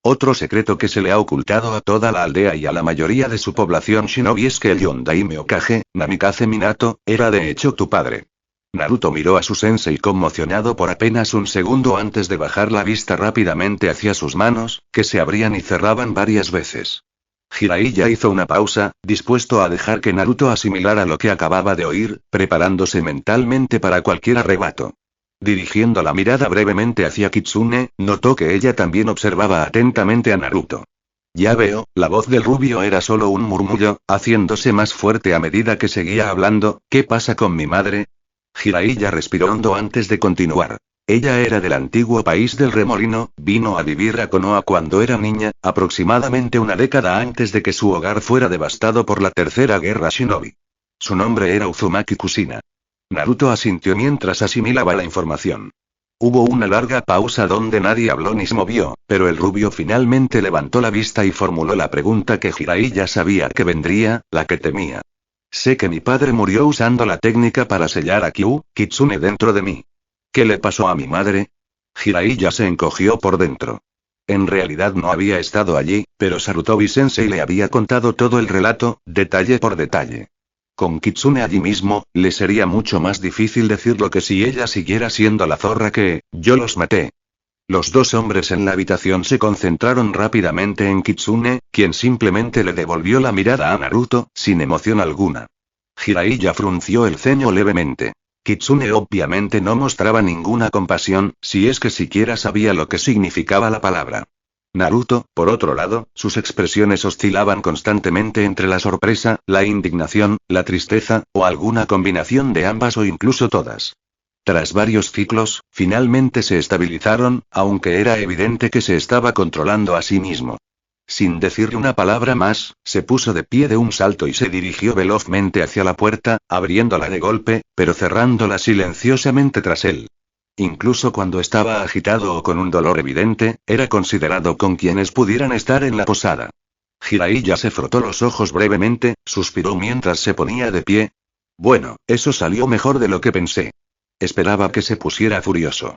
Otro secreto que se le ha ocultado a toda la aldea y a la mayoría de su población shinobi es que el Yondaime Hokage, Namikaze Minato, era de hecho tu padre. Naruto miró a su sensei conmocionado por apenas un segundo antes de bajar la vista rápidamente hacia sus manos, que se abrían y cerraban varias veces. Jiraiya hizo una pausa, dispuesto a dejar que Naruto asimilara lo que acababa de oír, preparándose mentalmente para cualquier arrebato. Dirigiendo la mirada brevemente hacia Kitsune, notó que ella también observaba atentamente a Naruto. Ya veo, la voz del rubio era solo un murmullo, haciéndose más fuerte a medida que seguía hablando. ¿Qué pasa con mi madre? Jiraiya respiró hondo antes de continuar. Ella era del antiguo país del remolino, vino a vivir a Konoha cuando era niña, aproximadamente una década antes de que su hogar fuera devastado por la tercera guerra shinobi. Su nombre era Uzumaki Kushina. Naruto asintió mientras asimilaba la información. Hubo una larga pausa donde nadie habló ni se movió, pero el rubio finalmente levantó la vista y formuló la pregunta que Jiraiya sabía que vendría, la que temía. Sé que mi padre murió usando la técnica para sellar a Kitsune dentro de mí. ¿Qué le pasó a mi madre? Jiraiya se encogió por dentro. En realidad no había estado allí, pero Sarutobi-sensei le había contado todo el relato, detalle por detalle. Con Kitsune allí mismo, le sería mucho más difícil decirlo que si ella siguiera siendo la zorra que, yo los maté. Los dos hombres en la habitación se concentraron rápidamente en Kitsune, quien simplemente le devolvió la mirada a Naruto, sin emoción alguna. Jiraiya frunció el ceño levemente. Kitsune obviamente no mostraba ninguna compasión, si es que siquiera sabía lo que significaba la palabra. Naruto, por otro lado, sus expresiones oscilaban constantemente entre la sorpresa, la indignación, la tristeza, o alguna combinación de ambas o incluso todas. Tras varios ciclos, finalmente se estabilizaron, aunque era evidente que se estaba controlando a sí mismo. Sin decir una palabra más, se puso de pie de un salto y se dirigió velozmente hacia la puerta, abriéndola de golpe, pero cerrándola silenciosamente tras él. Incluso cuando estaba agitado o con un dolor evidente, era considerado con quienes pudieran estar en la posada. Jiraiya se frotó los ojos brevemente, suspiró mientras se ponía de pie. Bueno, eso salió mejor de lo que pensé. Esperaba que se pusiera furioso.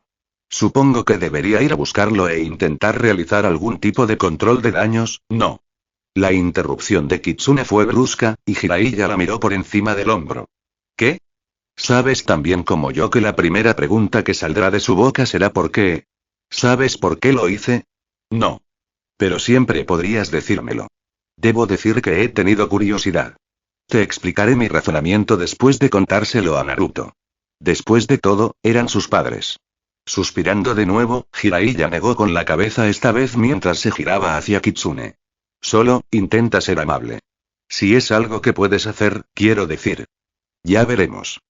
Supongo que debería ir a buscarlo e intentar realizar algún tipo de control de daños, ¿no? La interrupción de Kitsune fue brusca, y Jiraiya la miró por encima del hombro. ¿Qué? Sabes tan bien como yo que la primera pregunta que saldrá de su boca será ¿por qué? ¿Sabes por qué lo hice? No. Pero siempre podrías decírmelo. Debo decir que he tenido curiosidad. Te explicaré mi razonamiento después de contárselo a Naruto. Después de todo, eran sus padres. Suspirando de nuevo, Jiraiya negó con la cabeza esta vez mientras se giraba hacia Kitsune. Solo, intenta ser amable. Si es algo que puedes hacer, quiero decir. Ya veremos.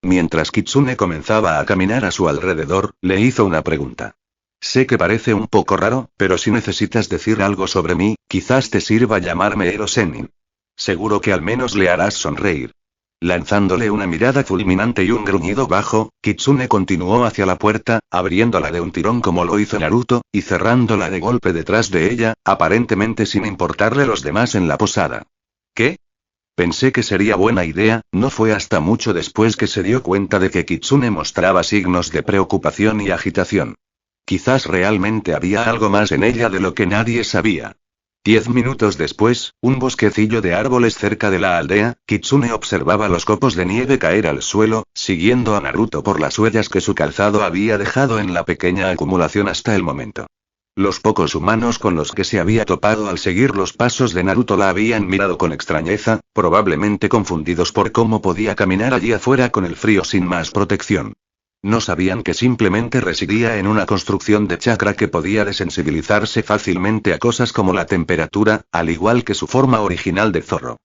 Mientras Kitsune comenzaba a caminar a su alrededor, le hizo una pregunta. Sé que parece un poco raro, pero si necesitas decir algo sobre mí, quizás te sirva llamarme Ero Sennin. Seguro que al menos le harás sonreír. Lanzándole una mirada fulminante y un gruñido bajo, Kitsune continuó hacia la puerta, abriéndola de un tirón como lo hizo Naruto, y cerrándola de golpe detrás de ella, aparentemente sin importarle los demás en la posada. ¿Qué? Pensé que sería buena idea, no fue hasta mucho después que se dio cuenta de que Kitsune mostraba signos de preocupación y agitación. Quizás realmente había algo más en ella de lo que nadie sabía. 10 minutos después, un bosquecillo de árboles cerca de la aldea, Kitsune observaba los copos de nieve caer al suelo, siguiendo a Naruto por las huellas que su calzado había dejado en la pequeña acumulación hasta el momento. Los pocos humanos con los que se había topado al seguir los pasos de Naruto la habían mirado con extrañeza, probablemente confundidos por cómo podía caminar allí afuera con el frío sin más protección. No sabían que simplemente residía en una construcción de chakra que podía desensibilizarse fácilmente a cosas como la temperatura, al igual que su forma original de zorro.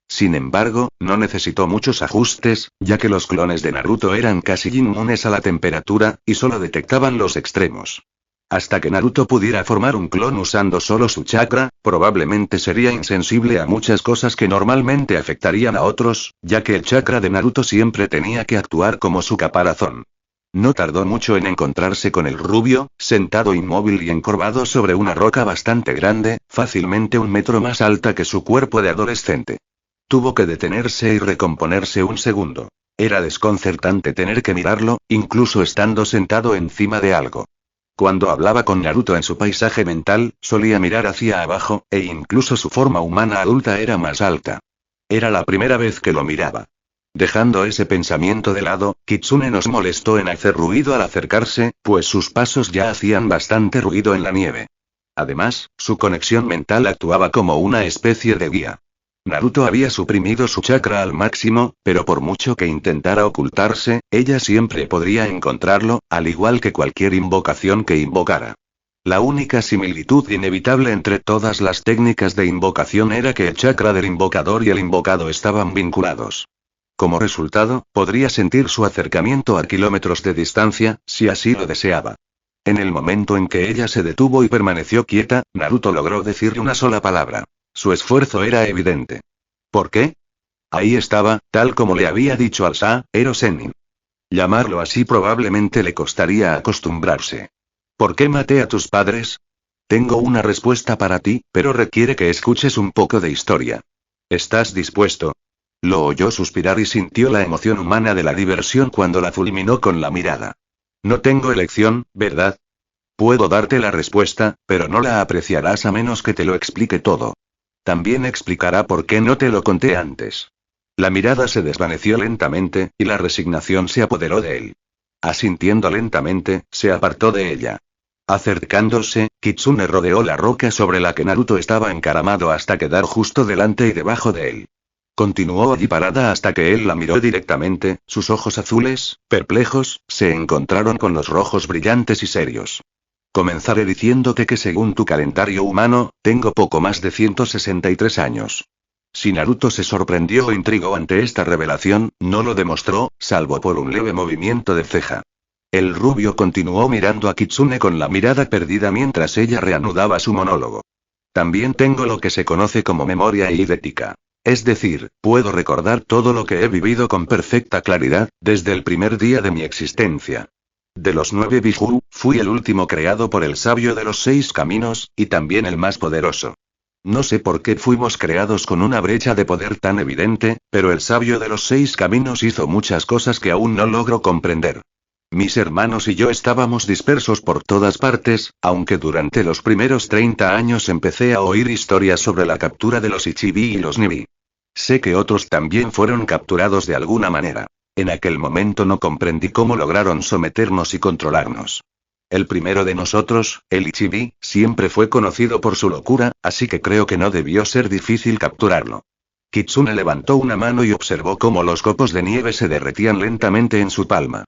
Sin embargo, no necesitó muchos ajustes, ya que los clones de Naruto eran casi inmunes a la temperatura, y solo detectaban los extremos. Hasta que Naruto pudiera formar un clon usando solo su chakra, probablemente sería insensible a muchas cosas que normalmente afectarían a otros, ya que el chakra de Naruto siempre tenía que actuar como su caparazón. No tardó mucho en encontrarse con el rubio, sentado inmóvil y encorvado sobre una roca bastante grande, fácilmente 1 metro más alta que su cuerpo de adolescente. Tuvo que detenerse y recomponerse un segundo. Era desconcertante tener que mirarlo, incluso estando sentado encima de algo. Cuando hablaba con Naruto en su paisaje mental, solía mirar hacia abajo, e incluso su forma humana adulta era más alta. Era la primera vez que lo miraba. Dejando ese pensamiento de lado, Kitsune nos molestó en hacer ruido al acercarse, pues sus pasos ya hacían bastante ruido en la nieve. Además, su conexión mental actuaba como una especie de guía. Naruto había suprimido su chakra al máximo, pero por mucho que intentara ocultarse, ella siempre podría encontrarlo, al igual que cualquier invocación que invocara. La única similitud inevitable entre todas las técnicas de invocación era que el chakra del invocador y el invocado estaban vinculados. Como resultado, podría sentir su acercamiento a kilómetros de distancia, si así lo deseaba. En el momento en que ella se detuvo y permaneció quieta, Naruto logró decirle una sola palabra. Su esfuerzo era evidente. ¿Por qué? Ahí estaba, tal como le había dicho al Ero Sennin. Llamarlo así probablemente le costaría acostumbrarse. ¿Por qué maté a tus padres? Tengo una respuesta para ti, pero requiere que escuches un poco de historia. ¿Estás dispuesto? Lo oyó suspirar y sintió la emoción humana de la diversión cuando la fulminó con la mirada. No tengo elección, ¿verdad? Puedo darte la respuesta, pero no la apreciarás a menos que te lo explique todo. También explicará por qué no te lo conté antes. La mirada se desvaneció lentamente, y la resignación se apoderó de él. Asintiendo lentamente, se apartó de ella. Acercándose, Kitsune rodeó la roca sobre la que Naruto estaba encaramado hasta quedar justo delante y debajo de él. Continuó allí parada hasta que él la miró directamente, sus ojos azules, perplejos, se encontraron con los rojos brillantes y serios. Comenzaré diciéndote que según tu calendario humano, tengo poco más de 163 años. Si Naruto se sorprendió o intrigó ante esta revelación, no lo demostró, salvo por un leve movimiento de ceja. El rubio continuó mirando a Kitsune con la mirada perdida mientras ella reanudaba su monólogo. También tengo lo que se conoce como memoria eidética. Es decir, puedo recordar todo lo que he vivido con perfecta claridad, desde el primer día de mi existencia. De los 9 Biju, fui el último creado por el sabio de los 6 caminos, y también el más poderoso. No sé por qué fuimos creados con una brecha de poder tan evidente, pero el sabio de los 6 caminos hizo muchas cosas que aún no logro comprender. Mis hermanos y yo estábamos dispersos por todas partes, aunque durante los primeros 30 años empecé a oír historias sobre la captura de los Ichibi y los Nibi. Sé que otros también fueron capturados de alguna manera. En aquel momento no comprendí cómo lograron someternos y controlarnos. El primero de nosotros, el Ichibi, siempre fue conocido por su locura, así que creo que no debió ser difícil capturarlo. Kitsune levantó una mano y observó cómo los copos de nieve se derretían lentamente en su palma.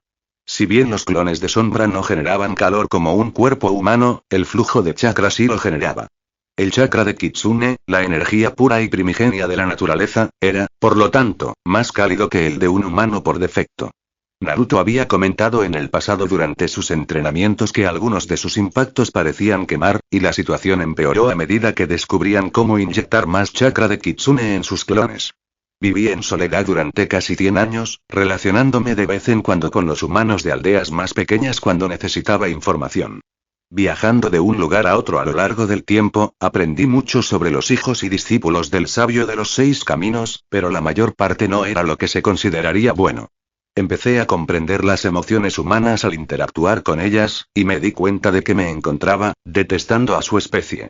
Si bien los clones de sombra no generaban calor como un cuerpo humano, el flujo de chakra sí lo generaba. El chakra de Kitsune, la energía pura y primigenia de la naturaleza, era, por lo tanto, más cálido que el de un humano por defecto. Naruto había comentado en el pasado durante sus entrenamientos que algunos de sus impactos parecían quemar, y la situación empeoró a medida que descubrían cómo inyectar más chakra de Kitsune en sus clones. Viví en soledad durante casi 100 años, relacionándome de vez en cuando con los humanos de aldeas más pequeñas cuando necesitaba información. Viajando de un lugar a otro a lo largo del tiempo, aprendí mucho sobre los hijos y discípulos del sabio de los 6 caminos, pero la mayor parte no era lo que se consideraría bueno. Empecé a comprender las emociones humanas al interactuar con ellas, y me di cuenta de que me encontraba detestando a su especie.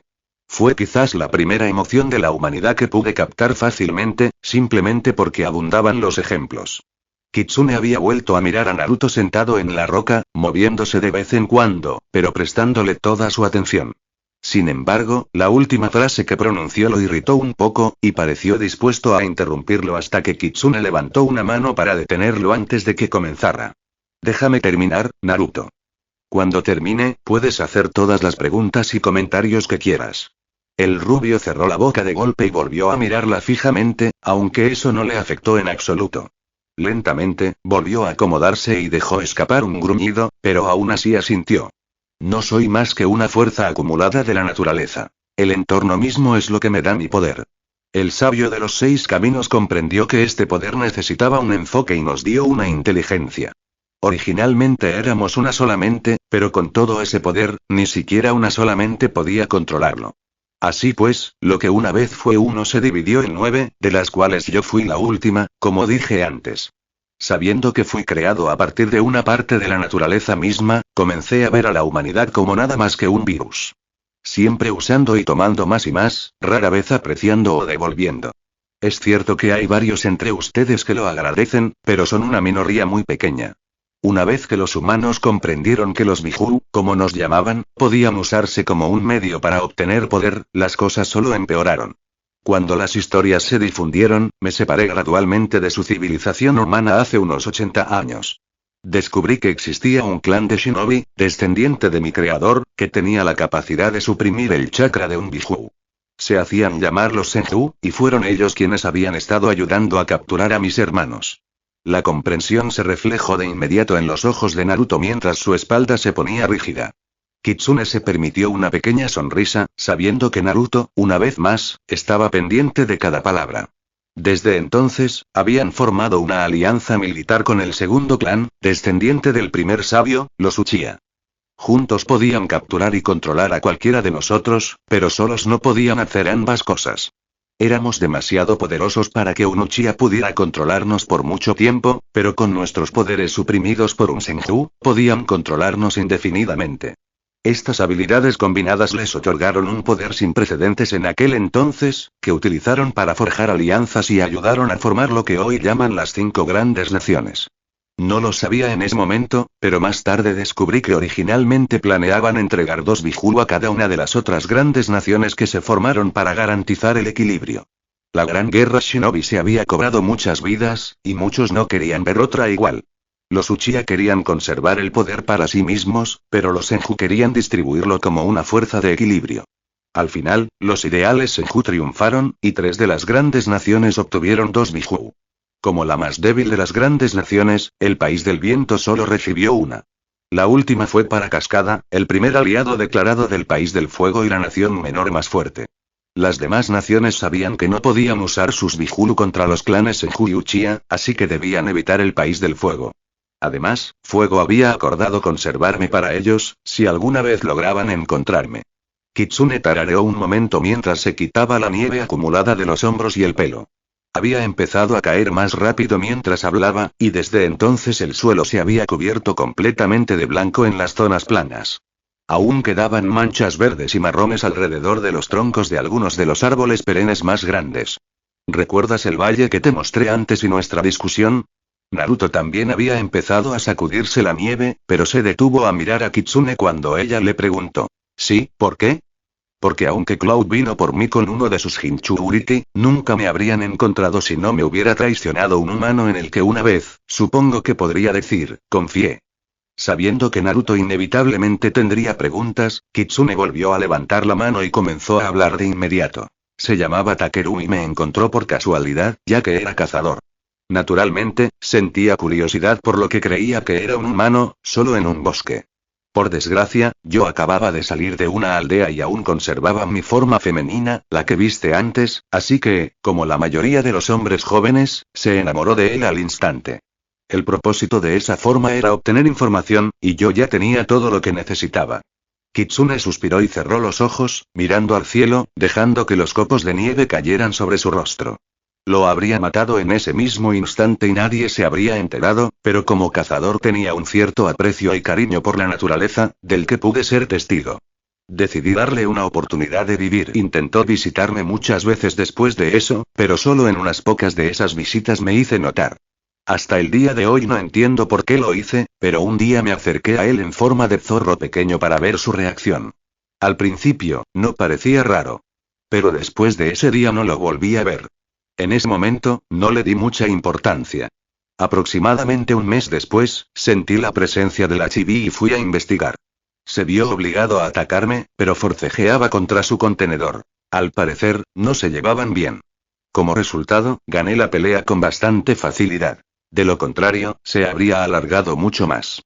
Fue quizás la primera emoción de la humanidad que pude captar fácilmente, simplemente porque abundaban los ejemplos. Kitsune había vuelto a mirar a Naruto sentado en la roca, moviéndose de vez en cuando, pero prestándole toda su atención. Sin embargo, la última frase que pronunció lo irritó un poco, y pareció dispuesto a interrumpirlo hasta que Kitsune levantó una mano para detenerlo antes de que comenzara. Déjame terminar, Naruto. Cuando termine, puedes hacer todas las preguntas y comentarios que quieras. El rubio cerró la boca de golpe y volvió a mirarla fijamente, aunque eso no le afectó en absoluto. Lentamente, volvió a acomodarse y dejó escapar un gruñido, pero aún así asintió. No soy más que una fuerza acumulada de la naturaleza. El entorno mismo es lo que me da mi poder. El sabio de los 6 caminos comprendió que este poder necesitaba un enfoque y nos dio una inteligencia. Originalmente éramos una solamente, pero con todo ese poder, ni siquiera una solamente podía controlarlo. Así pues, lo que una vez fue uno se dividió en 9, de las cuales yo fui la última, como dije antes. Sabiendo que fui creado a partir de una parte de la naturaleza misma, comencé a ver a la humanidad como nada más que un virus. Siempre usando y tomando más y más, rara vez apreciando o devolviendo. Es cierto que hay varios entre ustedes que lo agradecen, pero son una minoría muy pequeña. Una vez que los humanos comprendieron que los Biju, como nos llamaban, podían usarse como un medio para obtener poder, las cosas solo empeoraron. Cuando las historias se difundieron, me separé gradualmente de su civilización humana hace unos 80 años. Descubrí que existía un clan de shinobi, descendiente de mi creador, que tenía la capacidad de suprimir el chakra de un Biju. Se hacían llamar los Senju, y fueron ellos quienes habían estado ayudando a capturar a mis hermanos. La comprensión se reflejó de inmediato en los ojos de Naruto mientras su espalda se ponía rígida. Kitsune se permitió una pequeña sonrisa, sabiendo que Naruto, una vez más, estaba pendiente de cada palabra. Desde entonces, habían formado una alianza militar con el segundo clan, descendiente del primer sabio, los Uchiha. Juntos podían capturar y controlar a cualquiera de nosotros, pero solos no podían hacer ambas cosas. Éramos demasiado poderosos para que un Uchiha pudiera controlarnos por mucho tiempo, pero con nuestros poderes suprimidos por un Senju, podían controlarnos indefinidamente. Estas habilidades combinadas les otorgaron un poder sin precedentes en aquel entonces, que utilizaron para forjar alianzas y ayudaron a formar lo que hoy llaman las 5 grandes naciones. No lo sabía en ese momento, pero más tarde descubrí que originalmente planeaban entregar 2 Biju a cada una de las otras grandes naciones que se formaron para garantizar el equilibrio. La gran guerra shinobi se había cobrado muchas vidas, y muchos no querían ver otra igual. Los Uchiha querían conservar el poder para sí mismos, pero los Senju querían distribuirlo como una fuerza de equilibrio. Al final, los ideales Senju triunfaron, y 3 de las grandes naciones obtuvieron 2 Biju. Como la más débil de las grandes naciones, el país del viento solo recibió una. La última fue para Cascada, el primer aliado declarado del país del fuego y la nación menor más fuerte. Las demás naciones sabían que no podían usar sus Bihulu contra los clanes Senju y Uchiha, así que debían evitar el país del fuego. Además, Fuego había acordado conservarme para ellos, si alguna vez lograban encontrarme. Kitsune tarareó un momento mientras se quitaba la nieve acumulada de los hombros y el pelo. Había empezado a caer más rápido mientras hablaba, y desde entonces el suelo se había cubierto completamente de blanco en las zonas planas. Aún quedaban manchas verdes y marrones alrededor de los troncos de algunos de los árboles perennes más grandes. ¿Recuerdas el valle que te mostré antes y nuestra discusión? Naruto también había empezado a sacudirse la nieve, pero se detuvo a mirar a Kitsune cuando ella le preguntó. ¿Sí? ¿Por qué? Porque aunque Cloud vino por mí con uno de sus Hinchuriki, nunca me habrían encontrado si no me hubiera traicionado un humano en el que una vez, supongo que podría decir, confié. Sabiendo que Naruto inevitablemente tendría preguntas, Kitsune volvió a levantar la mano y comenzó a hablar de inmediato. Se llamaba Takeru y me encontró por casualidad, ya que era cazador. Naturalmente, sentía curiosidad por lo que creía que era un humano, solo en un bosque. Por desgracia, yo acababa de salir de una aldea y aún conservaba mi forma femenina, la que viste antes, así que, como la mayoría de los hombres jóvenes, se enamoró de él al instante. El propósito de esa forma era obtener información, y yo ya tenía todo lo que necesitaba. Kitsune suspiró y cerró los ojos, mirando al cielo, dejando que los copos de nieve cayeran sobre su rostro. Lo habría matado en ese mismo instante y nadie se habría enterado, pero como cazador tenía un cierto aprecio y cariño por la naturaleza, del que pude ser testigo. Decidí darle una oportunidad de vivir. Intentó visitarme muchas veces después de eso, pero solo en unas pocas de esas visitas me hice notar. Hasta el día de hoy no entiendo por qué lo hice, pero un día me acerqué a él en forma de zorro pequeño para ver su reacción. Al principio, no parecía raro. Pero después de ese día no lo volví a ver. En ese momento, no le di mucha importancia. Aproximadamente un mes después, sentí la presencia de la chibi y fui a investigar. Se vio obligado a atacarme, pero forcejeaba contra su contenedor. Al parecer, no se llevaban bien. Como resultado, gané la pelea con bastante facilidad. De lo contrario, se habría alargado mucho más.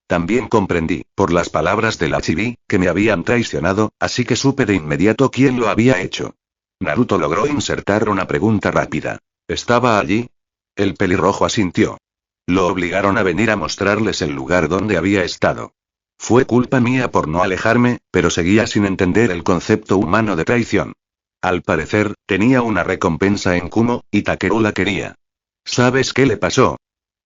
También comprendí, por las palabras de la chibi, que me habían traicionado, así que supe de inmediato quién lo había hecho. Naruto logró insertar una pregunta rápida. ¿Estaba allí? El pelirrojo asintió. Lo obligaron a venir a mostrarles el lugar donde había estado. Fue culpa mía por no alejarme, pero seguía sin entender el concepto humano de traición. Al parecer, tenía una recompensa en Kumo, y Takeru la quería. ¿Sabes qué le pasó?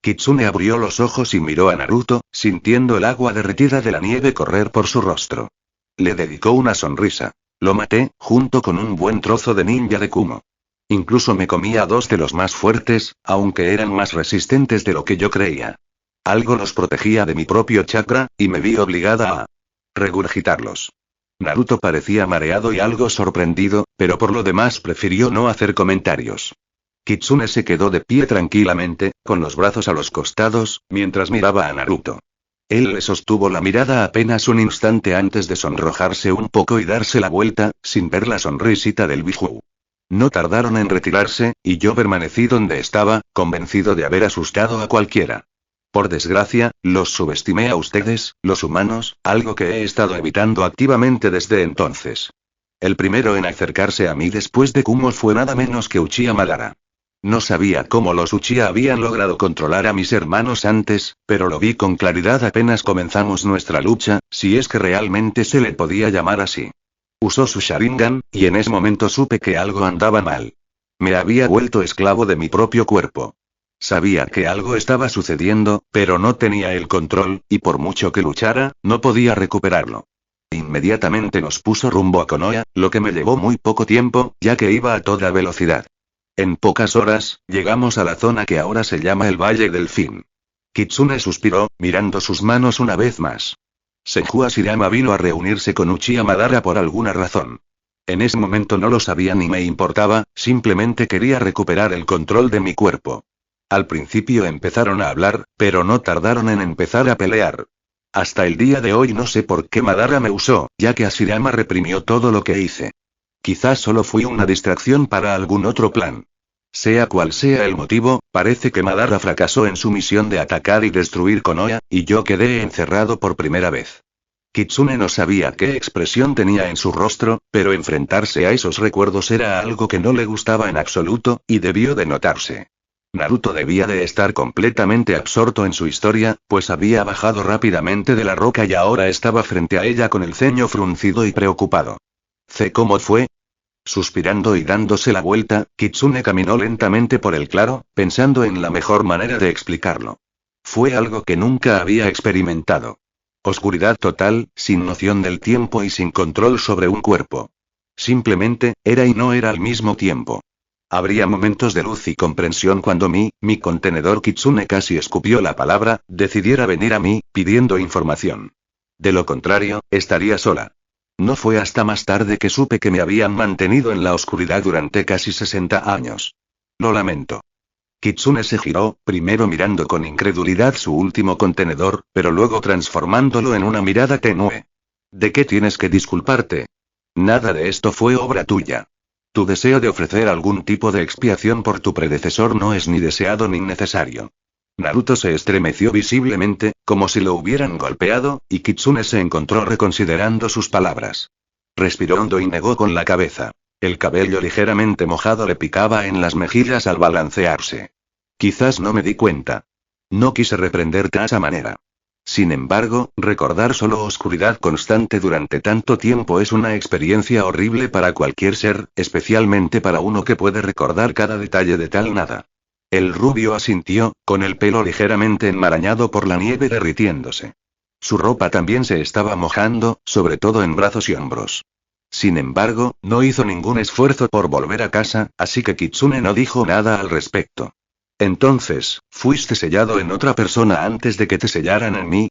Kitsune abrió los ojos y miró a Naruto, sintiendo el agua derretida de la nieve correr por su rostro. Le dedicó una sonrisa. Lo maté, junto con un buen trozo de ninja de Kumo. Incluso me comí a 2 de los más fuertes, aunque eran más resistentes de lo que yo creía. Algo los protegía de mi propio chakra, y me vi obligada a regurgitarlos. Naruto parecía mareado y algo sorprendido, pero por lo demás prefirió no hacer comentarios. Kitsune se quedó de pie tranquilamente, con los brazos a los costados, mientras miraba a Naruto. Él le sostuvo la mirada apenas un instante antes de sonrojarse un poco y darse la vuelta, sin ver la sonrisita del Biju. No tardaron en retirarse, y yo permanecí donde estaba, convencido de haber asustado a cualquiera. Por desgracia, los subestimé a ustedes, los humanos, algo que he estado evitando activamente desde entonces. El primero en acercarse a mí después de Kumo fue nada menos que Uchiha Madara. No sabía cómo los Uchiha habían logrado controlar a mis hermanos antes, pero lo vi con claridad apenas comenzamos nuestra lucha, si es que realmente se le podía llamar así. Usó su Sharingan, y en ese momento supe que algo andaba mal. Me había vuelto esclavo de mi propio cuerpo. Sabía que algo estaba sucediendo, pero no tenía el control, y por mucho que luchara, no podía recuperarlo. Inmediatamente nos puso rumbo a Konoha, lo que me llevó muy poco tiempo, ya que iba a toda velocidad. En pocas horas, llegamos a la zona que ahora se llama el Valle del Fin. Kitsune suspiró, mirando sus manos una vez más. Senju Hashirama vino a reunirse con Uchiha Madara por alguna razón. En ese momento no lo sabía ni me importaba, simplemente quería recuperar el control de mi cuerpo. Al principio empezaron a hablar, pero no tardaron en empezar a pelear. Hasta el día de hoy no sé por qué Madara me usó, ya que Hashirama reprimió todo lo que hice. Quizás solo fui una distracción para algún otro plan. Sea cual sea el motivo, parece que Madara fracasó en su misión de atacar y destruir Konoha, y yo quedé encerrado por primera vez. Kitsune no sabía qué expresión tenía en su rostro, pero enfrentarse a esos recuerdos era algo que no le gustaba en absoluto, y debió de notarse. Naruto debía de estar completamente absorto en su historia, pues había bajado rápidamente de la roca y ahora estaba frente a ella con el ceño fruncido y preocupado. ¿Cómo fue? Suspirando y dándose la vuelta, Kitsune caminó lentamente por el claro, pensando en la mejor manera de explicarlo. Fue algo que nunca había experimentado. Oscuridad total, sin noción del tiempo y sin control sobre un cuerpo. Simplemente, era y no era al mismo tiempo. Habría momentos de luz y comprensión cuando mi contenedor Kitsune casi escupió la palabra, decidiera venir a mí, pidiendo información. De lo contrario, estaría sola. No fue hasta más tarde que supe que me habían mantenido en la oscuridad durante casi 60 años. Lo lamento. Kitsune se giró, primero mirando con incredulidad su último contenedor, pero luego transformándolo en una mirada tenue. ¿De qué tienes que disculparte? Nada de esto fue obra tuya. Tu deseo de ofrecer algún tipo de expiación por tu predecesor no es ni deseado ni necesario. Naruto se estremeció visiblemente, como si lo hubieran golpeado, y Kitsune se encontró reconsiderando sus palabras. Respiró hondo y negó con la cabeza. El cabello ligeramente mojado le picaba en las mejillas al balancearse. Quizás no me di cuenta. No quise reprenderte a esa manera. Sin embargo, recordar solo oscuridad constante durante tanto tiempo es una experiencia horrible para cualquier ser, especialmente para uno que puede recordar cada detalle de tal nada. El rubio asintió, con el pelo ligeramente enmarañado por la nieve derritiéndose. Su ropa también se estaba mojando, sobre todo en brazos y hombros. Sin embargo, no hizo ningún esfuerzo por volver a casa, así que Kitsune no dijo nada al respecto. Entonces, ¿fuiste sellado en otra persona antes de que te sellaran en mí?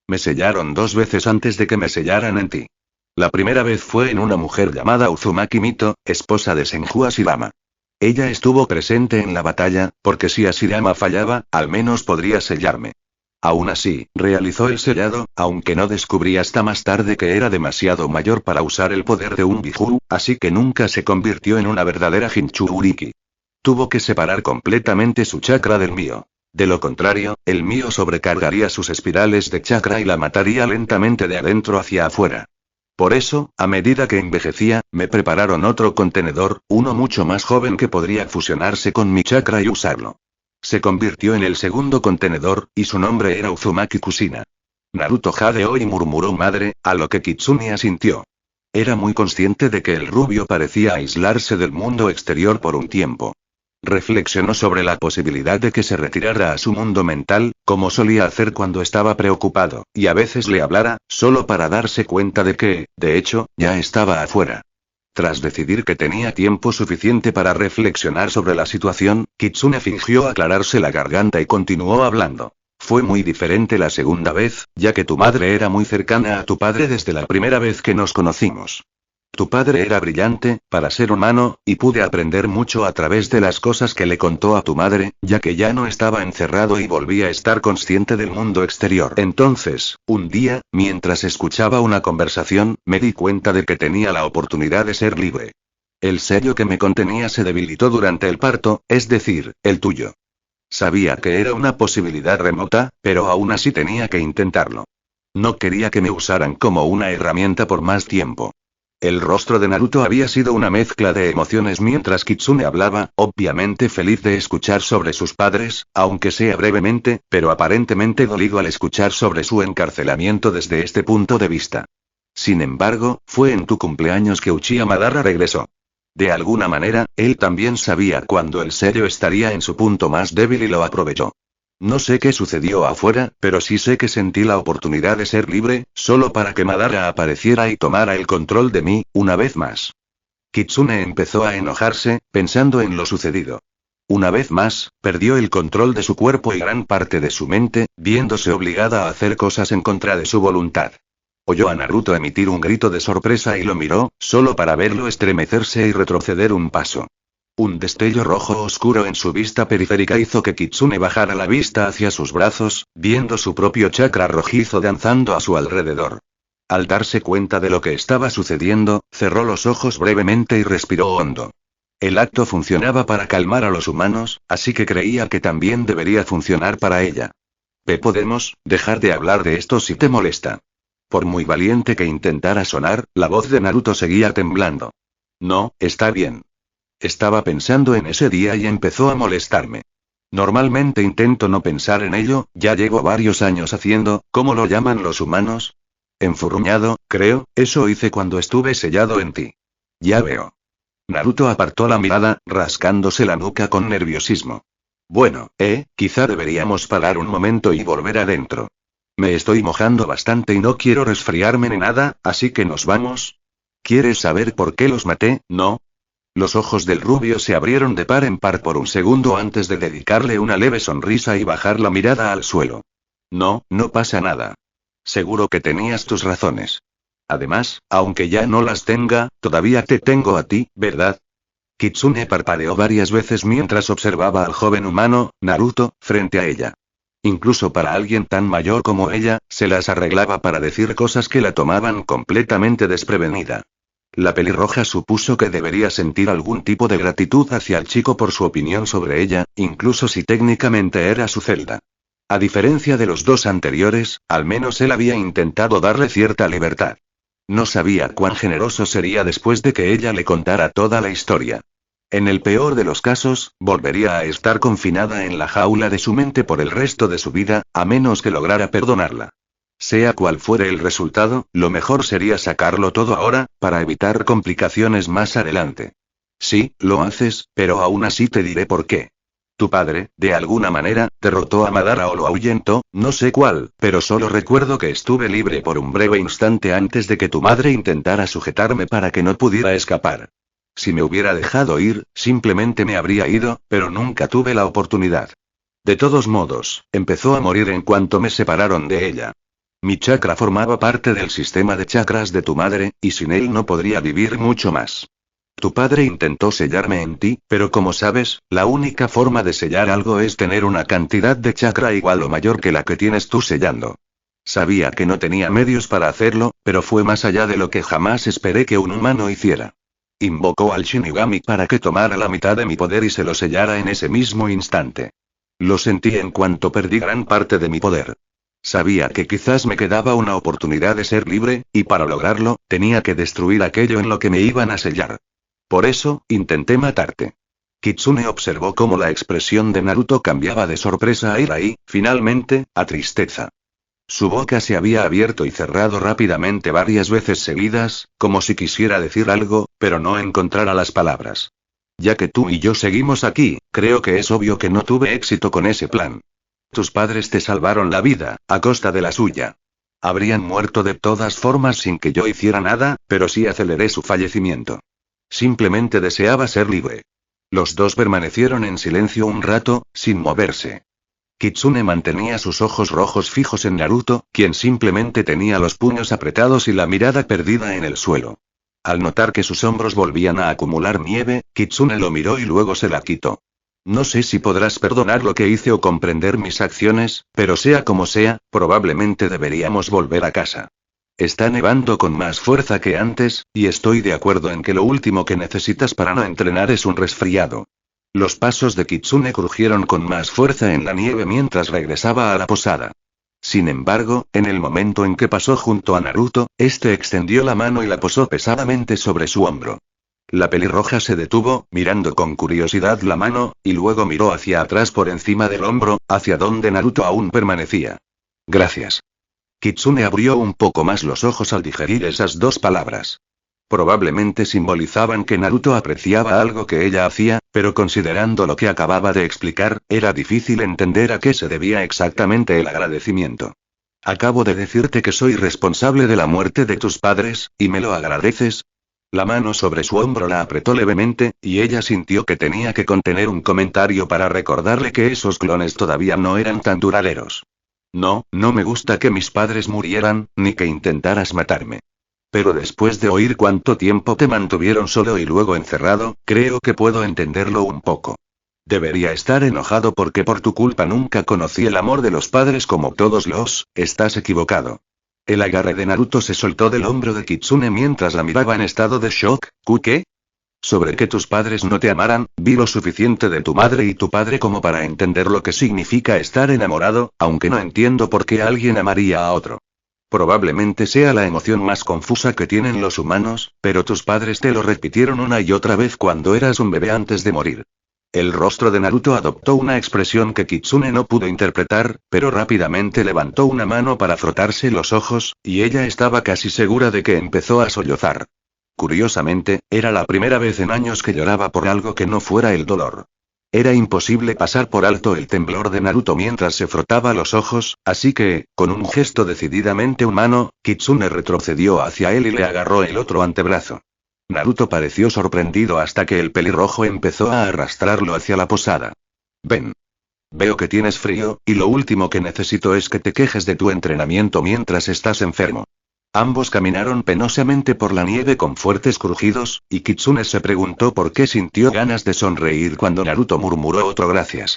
Me sellaron 2 veces antes de que me sellaran en ti. La primera vez fue en una mujer llamada Uzumaki Mito, esposa de Senju Ashirama. Ella estuvo presente en la batalla, porque si Ashirama fallaba, al menos podría sellarme. Aún así, realizó el sellado, aunque no descubrí hasta más tarde que era demasiado mayor para usar el poder de un Biju, así que nunca se convirtió en una verdadera Jinchuriki. Tuvo que separar completamente su chakra del mío. De lo contrario, el mío sobrecargaría sus espirales de chakra y la mataría lentamente de adentro hacia afuera. Por eso, a medida que envejecía, me prepararon otro contenedor, uno mucho más joven que podría fusionarse con mi chakra y usarlo. Se convirtió en el segundo contenedor, y su nombre era Uzumaki Kushina. Naruto jadeó y murmuró madre, a lo que Kitsune asintió. Era muy consciente de que el rubio parecía aislarse del mundo exterior por un tiempo. Reflexionó sobre la posibilidad de que se retirara a su mundo mental, como solía hacer cuando estaba preocupado, y a veces le hablara, solo para darse cuenta de que, de hecho, ya estaba afuera. Tras decidir que tenía tiempo suficiente para reflexionar sobre la situación, Kitsune fingió aclararse la garganta y continuó hablando. Fue muy diferente la segunda vez, ya que tu madre era muy cercana a tu padre desde la primera vez que nos conocimos. Tu padre era brillante, para ser humano, y pude aprender mucho a través de las cosas que le contó a tu madre, ya que ya no estaba encerrado y volvía a estar consciente del mundo exterior. Entonces, un día, mientras escuchaba una conversación, me di cuenta de que tenía la oportunidad de ser libre. El sello que me contenía se debilitó durante el parto, es decir, el tuyo. Sabía que era una posibilidad remota, pero aún así tenía que intentarlo. No quería que me usaran como una herramienta por más tiempo. El rostro de Naruto había sido una mezcla de emociones mientras Kitsune hablaba, obviamente feliz de escuchar sobre sus padres, aunque sea brevemente, pero aparentemente dolido al escuchar sobre su encarcelamiento desde este punto de vista. Sin embargo, fue en tu cumpleaños que Uchiha Madara regresó. De alguna manera, él también sabía cuándo el sello estaría en su punto más débil y lo aprovechó. No sé qué sucedió afuera, pero sí sé que sentí la oportunidad de ser libre, solo para que Madara apareciera y tomara el control de mí, una vez más. Kitsune empezó a enojarse, pensando en lo sucedido. Una vez más, perdió el control de su cuerpo y gran parte de su mente, viéndose obligada a hacer cosas en contra de su voluntad. Oyó a Naruto emitir un grito de sorpresa y lo miró, solo para verlo estremecerse y retroceder un paso. Un destello rojo oscuro en su vista periférica hizo que Kitsune bajara la vista hacia sus brazos, viendo su propio chakra rojizo danzando a su alrededor. Al darse cuenta de lo que estaba sucediendo, cerró los ojos brevemente y respiró hondo. El acto funcionaba para calmar a los humanos, así que creía que también debería funcionar para ella. ¿Podemos dejar de hablar de esto si te molesta? Por muy valiente que intentara sonar, la voz de Naruto seguía temblando. No, está bien. Estaba pensando en ese día y empezó a molestarme. Normalmente intento no pensar en ello, ya llevo varios años haciendo, ¿cómo lo llaman los humanos? Enfurruñado, creo, eso hice cuando estuve sellado en ti. Ya veo. Naruto apartó la mirada, rascándose la nuca con nerviosismo. Bueno, quizá deberíamos parar un momento y volver adentro. Me estoy mojando bastante y no quiero resfriarme ni nada, así que nos vamos. ¿Quieres saber por qué los maté, no? Los ojos del rubio se abrieron de par en par por un segundo antes de dedicarle una leve sonrisa y bajar la mirada al suelo. No, no pasa nada. Seguro que tenías tus razones. Además, aunque ya no las tenga, todavía te tengo a ti, ¿verdad? Kitsune parpadeó varias veces mientras observaba al joven humano, Naruto, frente a ella. Incluso para alguien tan mayor como ella, se las arreglaba para decir cosas que la tomaban completamente desprevenida. La pelirroja supuso que debería sentir algún tipo de gratitud hacia el chico por su opinión sobre ella, incluso si técnicamente era su celda. A diferencia de los dos anteriores, al menos él había intentado darle cierta libertad. No sabía cuán generoso sería después de que ella le contara toda la historia. En el peor de los casos, volvería a estar confinada en la jaula de su mente por el resto de su vida, a menos que lograra perdonarla. Sea cual fuere el resultado, lo mejor sería sacarlo todo ahora, para evitar complicaciones más adelante. Sí, lo haces, pero aún así te diré por qué. Tu padre, de alguna manera, derrotó a Madara o lo ahuyentó, no sé cuál, pero solo recuerdo que estuve libre por un breve instante antes de que tu madre intentara sujetarme para que no pudiera escapar. Si me hubiera dejado ir, simplemente me habría ido, pero nunca tuve la oportunidad. De todos modos, empezó a morir en cuanto me separaron de ella. Mi chakra formaba parte del sistema de chakras de tu madre, y sin él no podría vivir mucho más. Tu padre intentó sellarme en ti, pero como sabes, la única forma de sellar algo es tener una cantidad de chakra igual o mayor que la que tienes tú sellando. Sabía que no tenía medios para hacerlo, pero fue más allá de lo que jamás esperé que un humano hiciera. Invocó al Shinigami para que tomara la mitad de mi poder y se lo sellara en ese mismo instante. Lo sentí en cuanto perdí gran parte de mi poder. Sabía que quizás me quedaba una oportunidad de ser libre, y para lograrlo, tenía que destruir aquello en lo que me iban a sellar. Por eso, intenté matarte. Kitsune observó cómo la expresión de Naruto cambiaba de sorpresa a ira y, finalmente, a tristeza. Su boca se había abierto y cerrado rápidamente varias veces seguidas, como si quisiera decir algo, pero no encontrara las palabras. Ya que tú y yo seguimos aquí, creo que es obvio que no tuve éxito con ese plan. Tus padres te salvaron la vida, a costa de la suya. Habrían muerto de todas formas sin que yo hiciera nada, pero sí aceleré su fallecimiento. Simplemente deseaba ser libre. Los dos permanecieron en silencio un rato, sin moverse. Kitsune mantenía sus ojos rojos fijos en Naruto, quien simplemente tenía los puños apretados y la mirada perdida en el suelo. Al notar que sus hombros volvían a acumular nieve, Kitsune lo miró y luego se la quitó. No sé si podrás perdonar lo que hice o comprender mis acciones, pero sea como sea, probablemente deberíamos volver a casa. Está nevando con más fuerza que antes, y estoy de acuerdo en que lo último que necesitas para no entrenar es un resfriado. Los pasos de Kitsune crujieron con más fuerza en la nieve mientras regresaba a la posada. Sin embargo, en el momento en que pasó junto a Naruto, este extendió la mano y la posó pesadamente sobre su hombro. La pelirroja se detuvo, mirando con curiosidad la mano, y luego miró hacia atrás por encima del hombro, hacia donde Naruto aún permanecía. Gracias. Kitsune abrió un poco más los ojos al digerir esas dos palabras. Probablemente simbolizaban que Naruto apreciaba algo que ella hacía, pero considerando lo que acababa de explicar, era difícil entender a qué se debía exactamente el agradecimiento. Acabo de decirte que soy responsable de la muerte de tus padres, ¿y me lo agradeces? La mano sobre su hombro la apretó levemente, y ella sintió que tenía que contener un comentario para recordarle que esos clones todavía no eran tan duraderos. No, no me gusta que mis padres murieran, ni que intentaras matarme. Pero después de oír cuánto tiempo te mantuvieron solo y luego encerrado, creo que puedo entenderlo un poco. Debería estar enojado porque por tu culpa nunca conocí el amor de los padres como todos los, estás equivocado. El agarre de Naruto se soltó del hombro de Kitsune mientras la miraba en estado de shock. ¿Qué? Sobre que tus padres no te amaran, vi lo suficiente de tu madre y tu padre como para entender lo que significa estar enamorado, aunque no entiendo por qué alguien amaría a otro. Probablemente sea la emoción más confusa que tienen los humanos, pero tus padres te lo repitieron una y otra vez cuando eras un bebé antes de morir. El rostro de Naruto adoptó una expresión que Kitsune no pudo interpretar, pero rápidamente levantó una mano para frotarse los ojos, y ella estaba casi segura de que empezó a sollozar. Curiosamente, era la primera vez en años que lloraba por algo que no fuera el dolor. Era imposible pasar por alto el temblor de Naruto mientras se frotaba los ojos, así que, con un gesto decididamente humano, Kitsune retrocedió hacia él y le agarró el otro antebrazo. Naruto pareció sorprendido hasta que el pelirrojo empezó a arrastrarlo hacia la posada. Ven. Veo que tienes frío, y lo último que necesito es que te quejes de tu entrenamiento mientras estás enfermo. Ambos caminaron penosamente por la nieve con fuertes crujidos, y Kitsune se preguntó por qué sintió ganas de sonreír cuando Naruto murmuró otro gracias.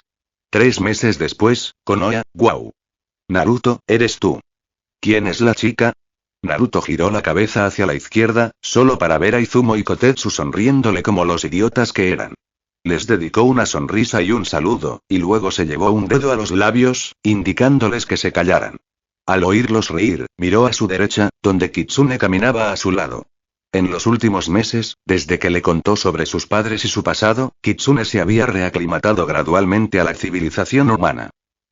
3 meses después, Konoha, wow. Naruto, ¿eres tú? ¿Quién es la chica? Naruto giró la cabeza hacia la izquierda, solo para ver a Izumo y Kotetsu sonriéndole como los idiotas que eran. Les dedicó una sonrisa y un saludo, y luego se llevó un dedo a los labios, indicándoles que se callaran. Al oírlos reír, miró a su derecha, donde Kitsune caminaba a su lado. En los últimos meses, desde que le contó sobre sus padres y su pasado, Kitsune se había reaclimatado gradualmente a la civilización humana.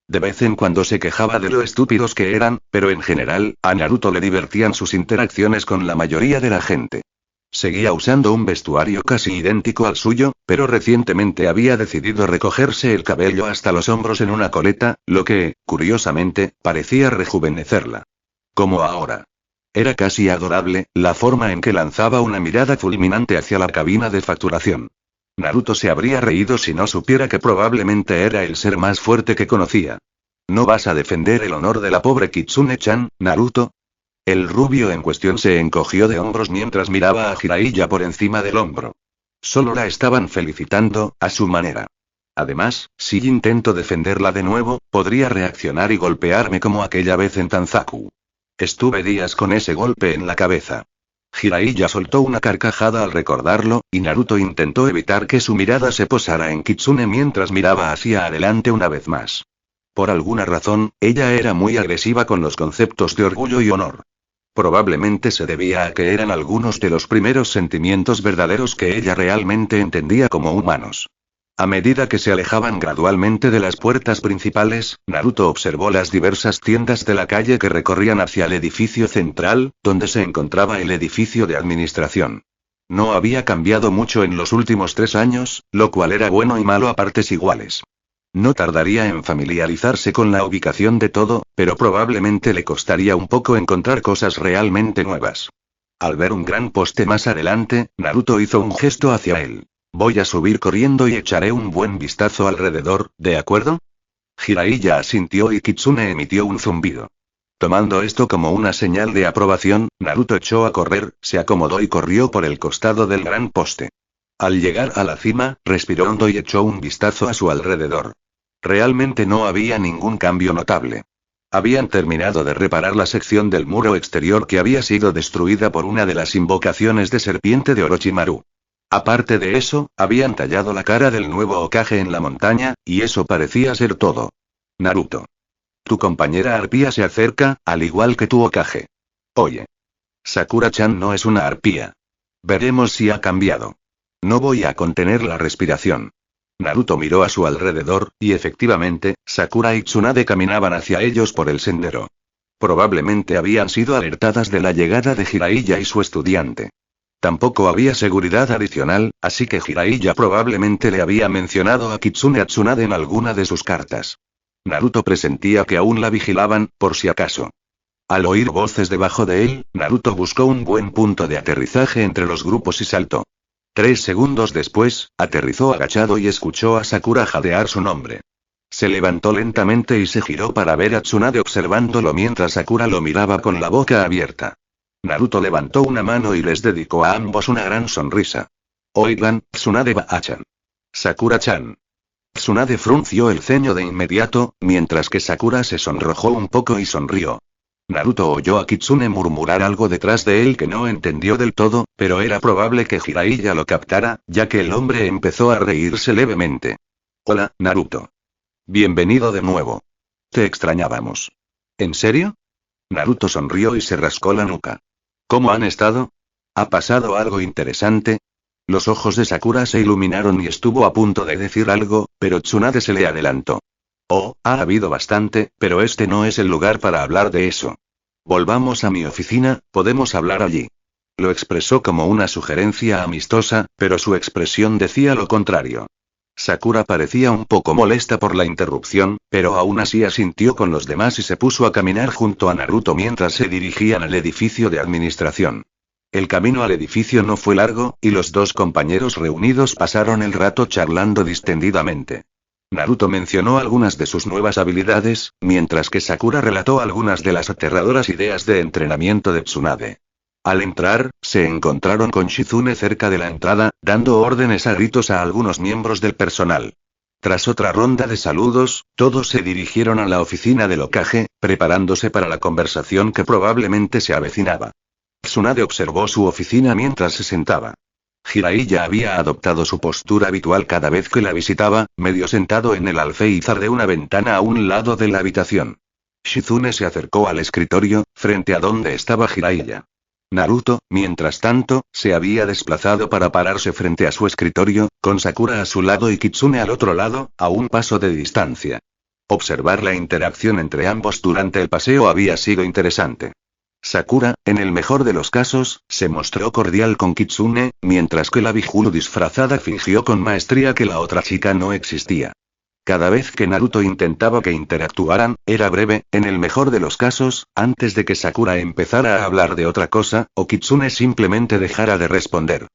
De vez en cuando se quejaba de lo estúpidos que eran, pero en general, a Naruto le divertían sus interacciones con la mayoría de la gente. Seguía usando un vestuario casi idéntico al suyo, pero recientemente había decidido recogerse el cabello hasta los hombros en una coleta, lo que, curiosamente, parecía rejuvenecerla. Como ahora. Era casi adorable, la forma en que lanzaba una mirada fulminante hacia la cabina de facturación. Naruto se habría reído si no supiera que probablemente era el ser más fuerte que conocía. ¿No vas a defender el honor de la pobre Kitsune-chan, Naruto? El rubio en cuestión se encogió de hombros mientras miraba a Jiraiya por encima del hombro. Solo la estaban felicitando, a su manera. Además, si intento defenderla de nuevo, podría reaccionar y golpearme como aquella vez en Tanzaku. Estuve días con ese golpe en la cabeza. Jiraiya soltó una carcajada al recordarlo, y Naruto intentó evitar que su mirada se posara en Kitsune mientras miraba hacia adelante una vez más. Por alguna razón, ella era muy agresiva con los conceptos de orgullo y honor. Probablemente se debía a que eran algunos de los primeros sentimientos verdaderos que ella realmente entendía como humanos. A medida que se alejaban gradualmente de las puertas principales, Naruto observó las diversas tiendas de la calle que recorrían hacia el edificio central, donde se encontraba el edificio de administración. No había cambiado mucho en los últimos 3 años, lo cual era bueno y malo a partes iguales. No tardaría en familiarizarse con la ubicación de todo, pero probablemente le costaría un poco encontrar cosas realmente nuevas. Al ver un gran poste más adelante, Naruto hizo un gesto hacia él. Voy a subir corriendo y echaré un buen vistazo alrededor, ¿de acuerdo? Jiraiya asintió y Kitsune emitió un zumbido. Tomando esto como una señal de aprobación, Naruto echó a correr, se acomodó y corrió por el costado del gran poste. Al llegar a la cima, respiró hondo y echó un vistazo a su alrededor. Realmente no había ningún cambio notable. Habían terminado de reparar la sección del muro exterior que había sido destruida por una de las invocaciones de serpiente de Orochimaru. Aparte de eso, habían tallado la cara del nuevo Hokage en la montaña, y eso parecía ser todo. Naruto. Tu compañera arpía se acerca, al igual que tu Hokage. Oye. Sakura-chan no es una arpía. Veremos si ha cambiado. No voy a contener la respiración. Naruto miró a su alrededor, y efectivamente, Sakura y Tsunade caminaban hacia ellos por el sendero. Probablemente habían sido alertadas de la llegada de Jiraiya y su estudiante. Tampoco había seguridad adicional, así que Jiraiya probablemente le había mencionado a Kitsune a Tsunade en alguna de sus cartas. Naruto presentía que aún la vigilaban, por si acaso. Al oír voces debajo de él, Naruto buscó un buen punto de aterrizaje entre los grupos y saltó. 3 segundos después, aterrizó agachado y escuchó a Sakura jadear su nombre. Se levantó lentamente y se giró para ver a Tsunade observándolo mientras Sakura lo miraba con la boca abierta. Naruto levantó una mano y les dedicó a ambos una gran sonrisa. Oigan, Tsunade-chan. Sakura-chan. Tsunade frunció el ceño de inmediato, mientras que Sakura se sonrojó un poco y sonrió. Naruto oyó a Kitsune murmurar algo detrás de él que no entendió del todo, pero era probable que Jiraiya lo captara, ya que el hombre empezó a reírse levemente. Hola, Naruto. Bienvenido de nuevo. Te extrañábamos. ¿En serio? Naruto sonrió y se rascó la nuca. ¿Cómo han estado? ¿Ha pasado algo interesante? Los ojos de Sakura se iluminaron y estuvo a punto de decir algo, pero Tsunade se le adelantó. Oh, ha habido bastante, pero este no es el lugar para hablar de eso. Volvamos a mi oficina, podemos hablar allí. Lo expresó como una sugerencia amistosa, pero su expresión decía lo contrario. Sakura parecía un poco molesta por la interrupción, pero aún así asintió con los demás y se puso a caminar junto a Naruto mientras se dirigían al edificio de administración. El camino al edificio no fue largo, y los dos compañeros reunidos pasaron el rato charlando distendidamente. Naruto mencionó algunas de sus nuevas habilidades, mientras que Sakura relató algunas de las aterradoras ideas de entrenamiento de Tsunade. Al entrar, se encontraron con Shizune cerca de la entrada, dando órdenes a gritos a algunos miembros del personal. Tras otra ronda de saludos, todos se dirigieron a la oficina del Hokage, preparándose para la conversación que probablemente se avecinaba. Tsunade observó su oficina mientras se sentaba. Jiraiya había adoptado su postura habitual cada vez que la visitaba, medio sentado en el alféizar de una ventana a un lado de la habitación. Shizune se acercó al escritorio, frente a donde estaba Jiraiya. Naruto, mientras tanto, se había desplazado para pararse frente a su escritorio, con Sakura a su lado y Kitsune al otro lado, a un paso de distancia. Observar la interacción entre ambos durante el paseo había sido interesante. Sakura, en el mejor de los casos, se mostró cordial con Kitsune, mientras que la Bijulu disfrazada fingió con maestría que la otra chica no existía. Cada vez que Naruto intentaba que interactuaran, era breve, en el mejor de los casos, antes de que Sakura empezara a hablar de otra cosa, o Kitsune simplemente dejara de responder.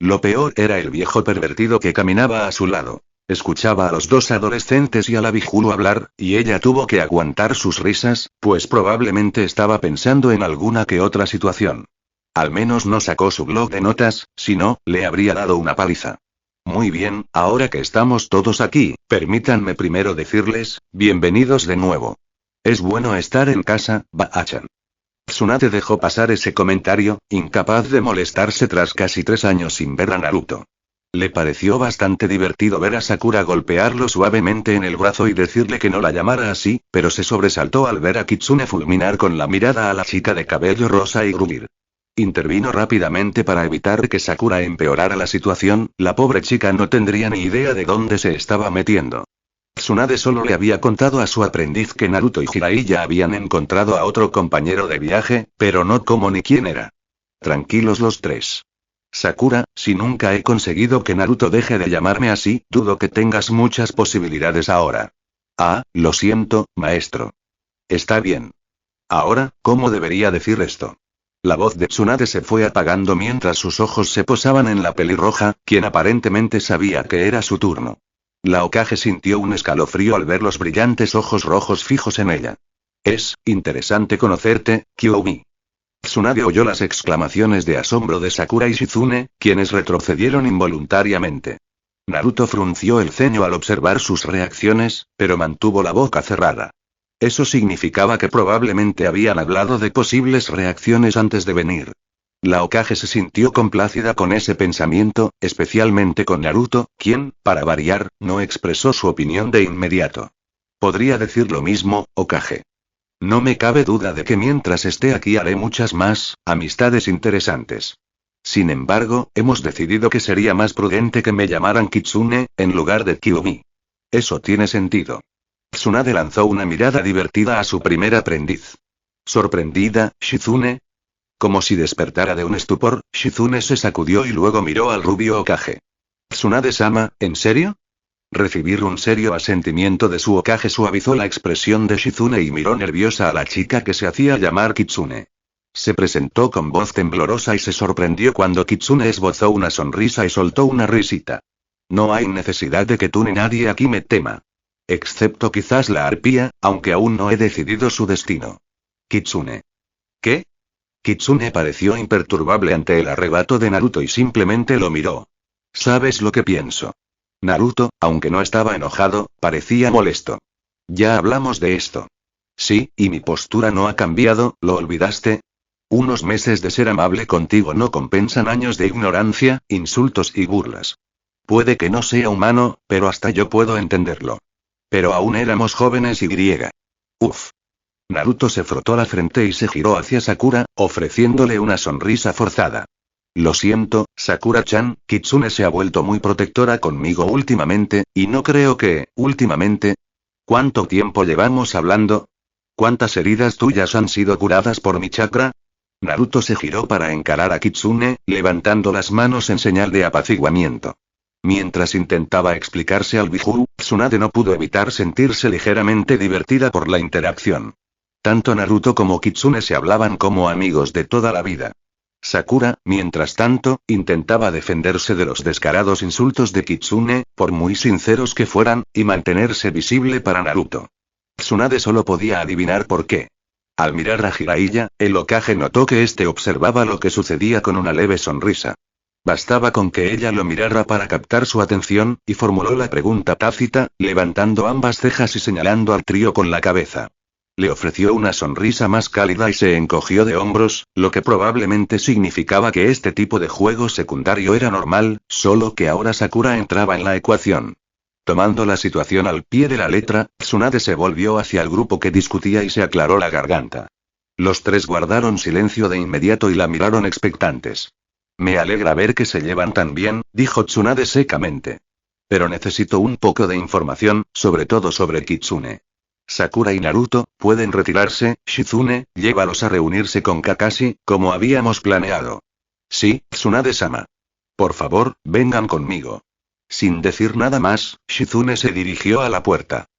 Lo peor era el viejo pervertido que caminaba a su lado. Escuchaba a los dos adolescentes y a la Bijulu hablar, y ella tuvo que aguantar sus risas, pues probablemente estaba pensando en alguna que otra situación. Al menos no sacó su blog de notas, si no, le habría dado una paliza. Muy bien, ahora que estamos todos aquí, permítanme primero decirles, bienvenidos de nuevo. Es bueno estar en casa, Baa-chan. Tsunade dejó pasar ese comentario, incapaz de molestarse tras casi 3 años sin ver a Naruto. Le pareció bastante divertido ver a Sakura golpearlo suavemente en el brazo y decirle que no la llamara así, pero se sobresaltó al ver a Kitsune fulminar con la mirada a la chica de cabello rosa y gruñir. Intervino rápidamente para evitar que Sakura empeorara la situación, la pobre chica no tendría ni idea de dónde se estaba metiendo. Tsunade solo le había contado a su aprendiz que Naruto y Jiraiya habían encontrado a otro compañero de viaje, pero no cómo ni quién era. Tranquilos los tres. Sakura, si nunca he conseguido que Naruto deje de llamarme así, dudo que tengas muchas posibilidades ahora. Ah, lo siento, maestro. Está bien. Ahora, ¿cómo debería decir esto? La voz de Tsunade se fue apagando mientras sus ojos se posaban en la pelirroja, quien aparentemente sabía que era su turno. La Hokage sintió un escalofrío al ver los brillantes ojos rojos fijos en ella. Es interesante conocerte, Kyuubi. Tsunade oyó las exclamaciones de asombro de Sakura y Shizune, quienes retrocedieron involuntariamente. Naruto frunció el ceño al observar sus reacciones, pero mantuvo la boca cerrada. Eso significaba que probablemente habían hablado de posibles reacciones antes de venir. La Hokage se sintió complacida con ese pensamiento, especialmente con Naruto, quien, para variar, no expresó su opinión de inmediato. Podría decir lo mismo, Hokage. No me cabe duda de que mientras esté aquí haré muchas más amistades interesantes. Sin embargo, hemos decidido que sería más prudente que me llamaran Kitsune, en lugar de Kyuubi. Eso tiene sentido. Tsunade lanzó una mirada divertida a su primer aprendiz. ¿Sorprendida, Shizune? Como si despertara de un estupor, Shizune se sacudió y luego miró al rubio Hokage. ¿Tsunade-sama, en serio? Recibir un serio asentimiento de su Hokage suavizó la expresión de Shizune y miró nerviosa a la chica que se hacía llamar Kitsune. Se presentó con voz temblorosa y se sorprendió cuando Kitsune esbozó una sonrisa y soltó una risita. No hay necesidad de que tú ni nadie aquí me tema. Excepto quizás la arpía, aunque aún no he decidido su destino. Kitsune. ¿Qué? Kitsune pareció imperturbable ante el arrebato de Naruto y simplemente lo miró. ¿Sabes lo que pienso? Naruto, aunque no estaba enojado, parecía molesto. Ya hablamos de esto. Sí, y mi postura no ha cambiado, ¿lo olvidaste? Unos meses de ser amable contigo no compensan años de ignorancia, insultos y burlas. Puede que no sea humano, pero hasta yo puedo entenderlo. Pero aún éramos jóvenes y griega. Uf. Naruto se frotó la frente y se giró hacia Sakura, ofreciéndole una sonrisa forzada. Lo siento, Sakura-chan, Kitsune se ha vuelto muy protectora conmigo últimamente, y no creo que, últimamente. ¿Cuánto tiempo llevamos hablando? ¿Cuántas heridas tuyas han sido curadas por mi chakra? Naruto se giró para encarar a Kitsune, levantando las manos en señal de apaciguamiento. Mientras intentaba explicarse al Biju, Tsunade no pudo evitar sentirse ligeramente divertida por la interacción. Tanto Naruto como Kitsune se hablaban como amigos de toda la vida. Sakura, mientras tanto, intentaba defenderse de los descarados insultos de Kitsune, por muy sinceros que fueran, y mantenerse visible para Naruto. Tsunade solo podía adivinar por qué. Al mirar a Jiraiya, el Hokage notó que éste observaba lo que sucedía con una leve sonrisa. Bastaba con que ella lo mirara para captar su atención, y formuló la pregunta tácita, levantando ambas cejas y señalando al trío con la cabeza. Le ofreció una sonrisa más cálida y se encogió de hombros, lo que probablemente significaba que este tipo de juego secundario era normal, solo que ahora Sakura entraba en la ecuación. Tomando la situación al pie de la letra, Tsunade se volvió hacia el grupo que discutía y se aclaró la garganta. Los tres guardaron silencio de inmediato y la miraron expectantes. Me alegra ver que se llevan tan bien, dijo Tsunade secamente. Pero necesito un poco de información, sobre todo sobre Kitsune. Sakura y Naruto, pueden retirarse. Shizune, llévalos a reunirse con Kakashi, como habíamos planeado. Sí, Tsunade-sama. Por favor, vengan conmigo. Sin decir nada más, Shizune se dirigió a la puerta.